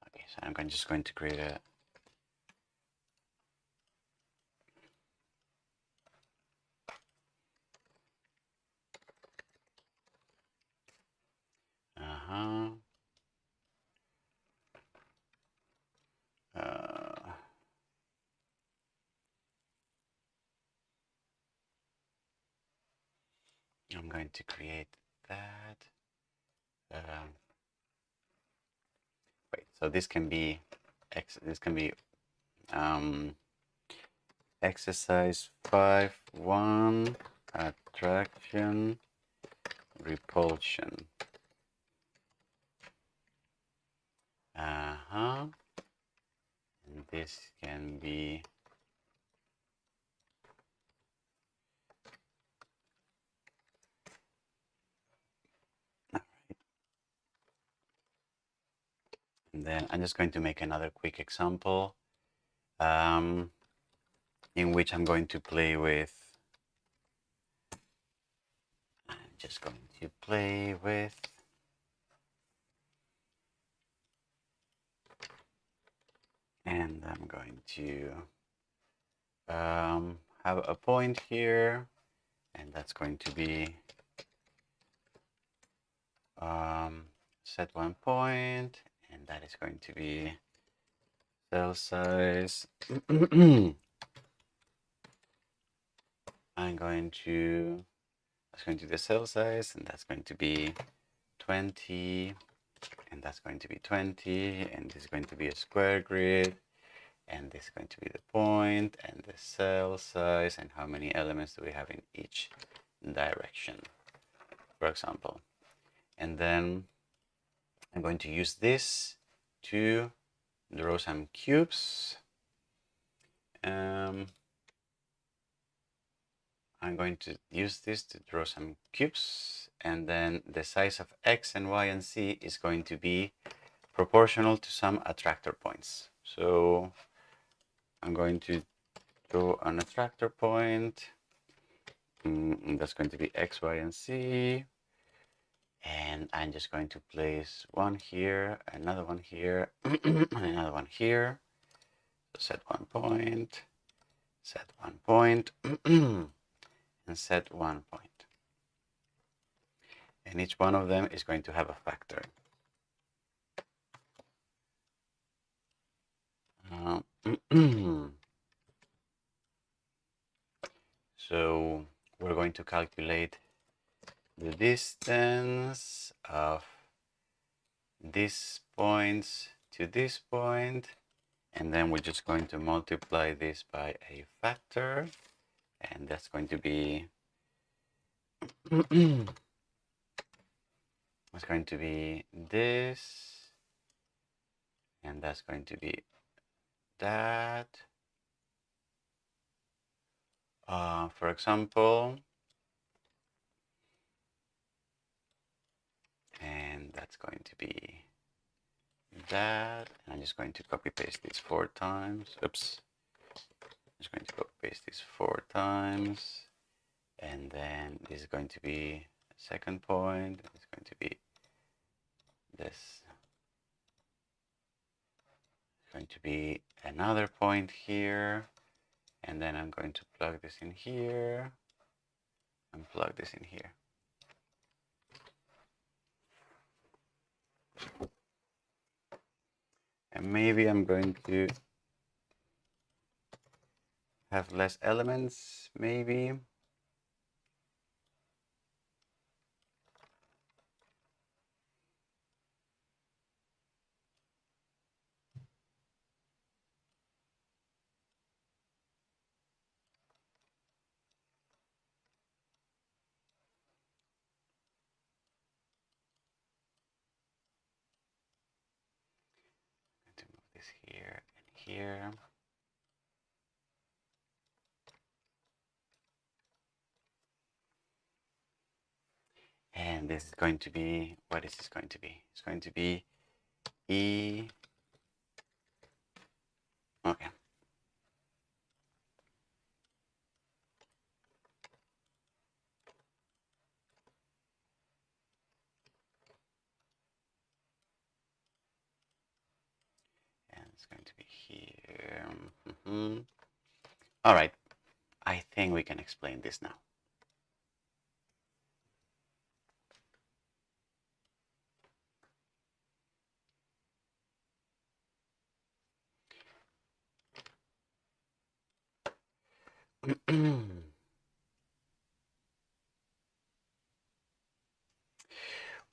Okay, so I'm just going to create a uh-huh. I'm going to create that. Wait, so this can be um, exercise 5.1 attraction repulsion. Uh-huh. And this can be and then I'm just going to make another quick example in which I'm going to play with and I'm going to have a point here, and that's going to be set one point, and that is going to be cell size. That's going to be the cell size, and that's going to be 20, and that's going to be 20, and this is going to be a square grid, and this is going to be the point and the cell size, and how many elements do we have in each direction, for example. And then I'm going to use this to draw some cubes. I'm going to use this to draw some cubes, and then the size of x and y and z is going to be proportional to some attractor points. So I'm going to draw an attractor point, and that's going to be x, y, and z. And I'm just going to place one here, another one here, and another one here. So set one point, and set one point. And each one of them is going to have a factor. So we're going to calculate the distance of these points to this point, and then we're just going to multiply this by a factor, and that's going to be it's going to be this and that's going to be that. For example, and that's going to be that. And I'm just going to copy paste this 4 times. Oops. I'm just going to copy paste this 4 times. And then this is going to be a second point. It's going to be this. It's going to be another point here. And then I'm going to plug this in here and plug this in here. And maybe I'm going to have less elements, maybe. To move this here and here. And this is going to be, what is this going to be? It's going to be E. Okay. And it's going to be here. All right. I think we can explain this now.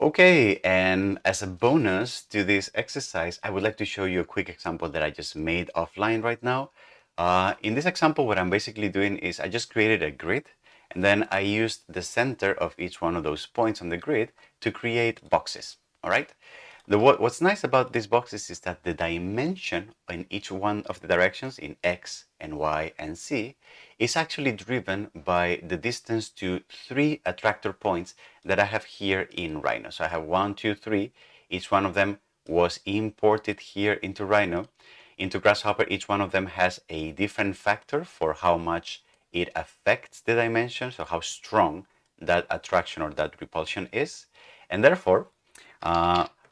Okay, and as a bonus to this exercise, I would like to show you a quick example that I just made offline right now. In this example, what I'm basically doing is I just created a grid, and then I used the center of each one of those points on the grid to create boxes, all right? What's nice about these boxes is that the dimension in each one of the directions in X and Y and Z is actually driven by the distance to 3 attractor points that I have here in Rhino. So I have 1, 2, 3. Each one of them was imported here into Rhino. Into Grasshopper, each one of them has a different factor for how much it affects the dimension, so how strong that attraction or that repulsion is. And therefore,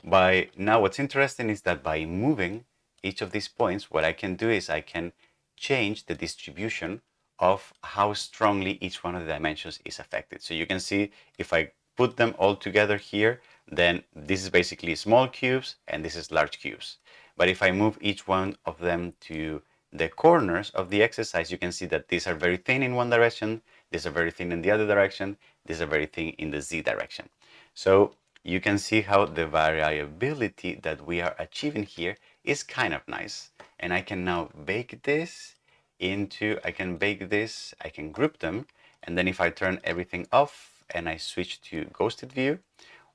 what's interesting is that by moving each of these points, what I can do is I can change the distribution of how strongly each one of the dimensions is affected. So you can see if I put them all together here, then this is basically small cubes and this is large cubes. But if I move each one of them to the corners of the exercise, you can see that these are very thin in one direction, these are very thin in the other direction, these are very thin in the Z direction. So you can see how the variability that we are achieving here is kind of nice. And I can now bake this I can group them. And then if I turn everything off and I switch to ghosted view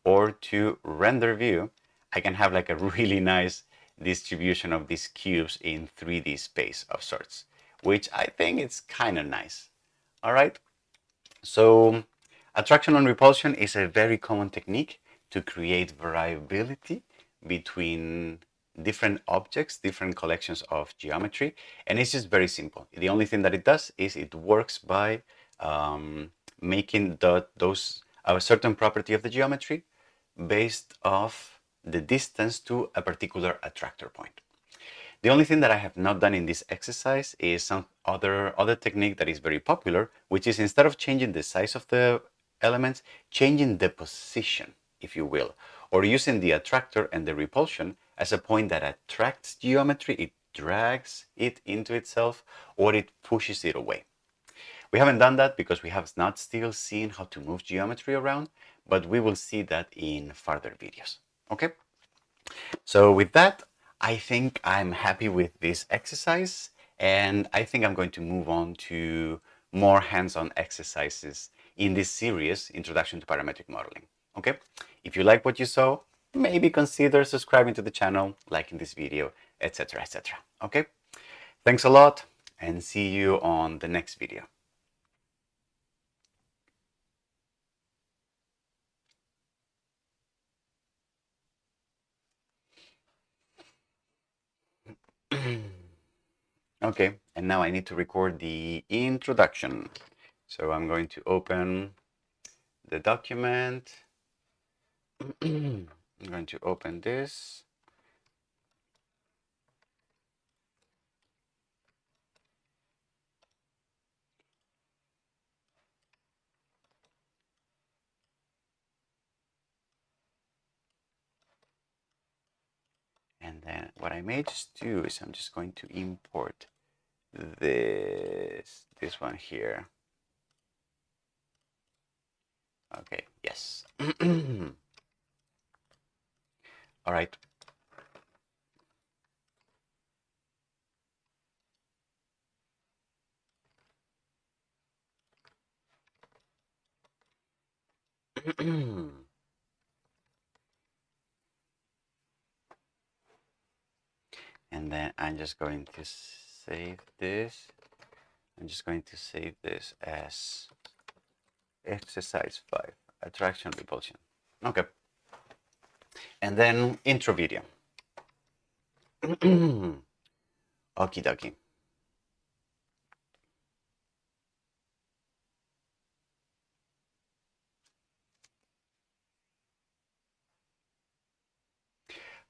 or to render view, I can have like a really nice distribution of these cubes in 3D space of sorts, which I think is kind of nice. All right. So attraction and repulsion is a very common technique to create variability between different objects, different collections of geometry, and it's just very simple. The only thing that it does is it works by making a certain property of the geometry based off the distance to a particular attractor point. The only thing that I have not done in this exercise is some other technique that is very popular, which is instead of changing the size of the elements, changing the position, if you will, or using the attractor and the repulsion as a point that attracts geometry, it drags it into itself, or it pushes it away. We haven't done that because we have not still seen how to move geometry around, but we will see that in further videos. Okay? So with that, I think I'm happy with this exercise, and I think I'm going to move on to more hands-on exercises in this series, Introduction to Parametric Modeling. Okay? If you like what you saw, maybe consider subscribing to the channel, liking this video, etc., etc. Okay? Thanks a lot, and see you on the next video. Okay, and now I need to record the introduction. So I'm going to open the document. I'm going to open this. And then what I may just do is I'm just going to import this one here. Okay, yes. All right. And then I'm just going to save this. I'm just going to save this as exercise 5, attraction repulsion. Okay. And then intro video. Okie dokie.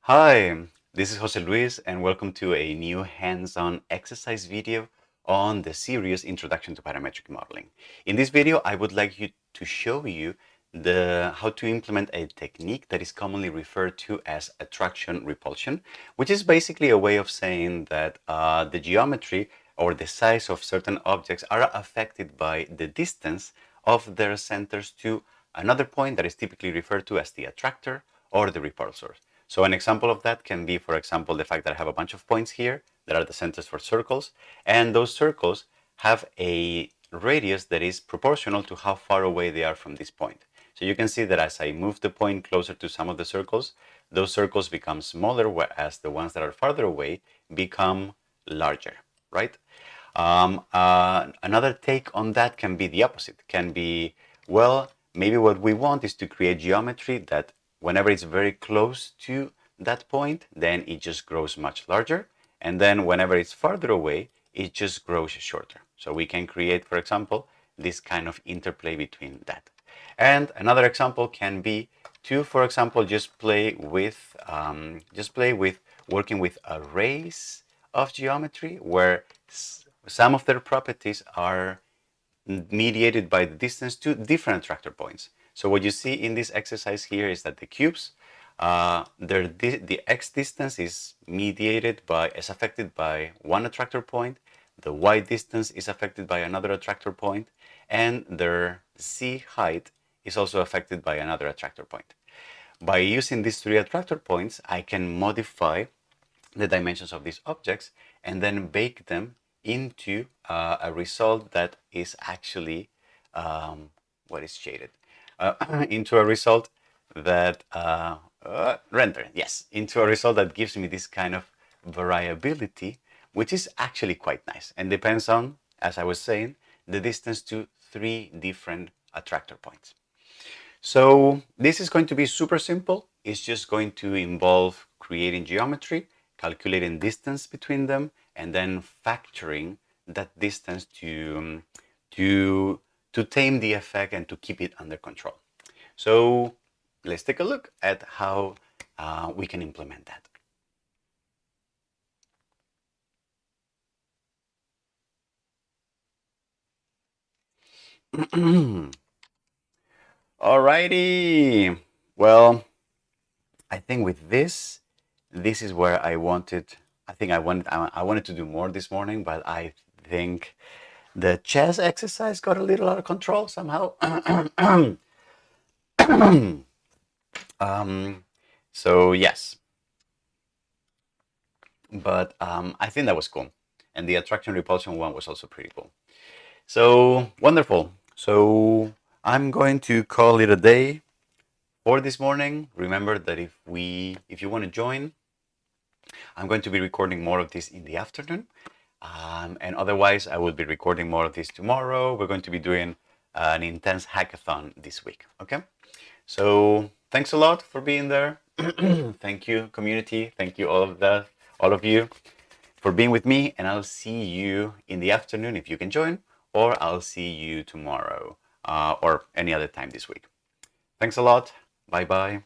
Hi, this is Jose Luis, and welcome to a new hands-on exercise video on the series Introduction to Parametric Modeling. In this video, I would like to show you how to implement a technique that is commonly referred to as attraction repulsion, which is basically a way of saying that the geometry or the size of certain objects are affected by the distance of their centers to another point that is typically referred to as the attractor or the repulsor. So an example of that can be, for example, the fact that I have a bunch of points here that are the centers for circles, and those circles have a radius that is proportional to how far away they are from this point. So you can see that as I move the point closer to some of the circles, those circles become smaller, whereas the ones that are farther away become larger, right? Another take on that can be the opposite. Can be, well, maybe what we want is to create geometry that whenever it's very close to that point, then it just grows much larger. And then whenever it's farther away, it just grows shorter. So we can create, for example, this kind of interplay between that. And another example can be to, for example, just play with working with arrays of geometry where some of their properties are mediated by the distance to different attractor points. So what you see in this exercise here is that the cubes, the x distance is affected by one attractor point, the y distance is affected by another attractor point, and their z height is also affected by another attractor point. By using these three attractor points, I can modify the dimensions of these objects and then bake them into a result that is actually what is shaded into a result that render, yes, into a result that gives me this kind of variability, which is actually quite nice and depends on, as I was saying, the distance to three different attractor points. So this is going to be super simple. It's just going to involve creating geometry, calculating distance between them, and then factoring that distance to tame the effect and to keep it under control. So let's take a look at how we can implement that. Alrighty. Well, I think with this is where I wanted. I wanted to do more this morning, but I think the chess exercise got a little out of control somehow. So yes, but I think that was cool, and the attraction repulsion one was also pretty cool. So wonderful. So I'm going to call it a day For this morning, remember that if you want to join, I'm going to be recording more of this in the afternoon. And otherwise, I will be recording more of this tomorrow. We're going to be doing an intense hackathon this week. Okay? So thanks a lot for being there. Thank you, community. Thank you, all of you, for being with me. And I'll see you in the afternoon if you can join, or I'll see you tomorrow or any other time this week. Thanks a lot. Bye bye.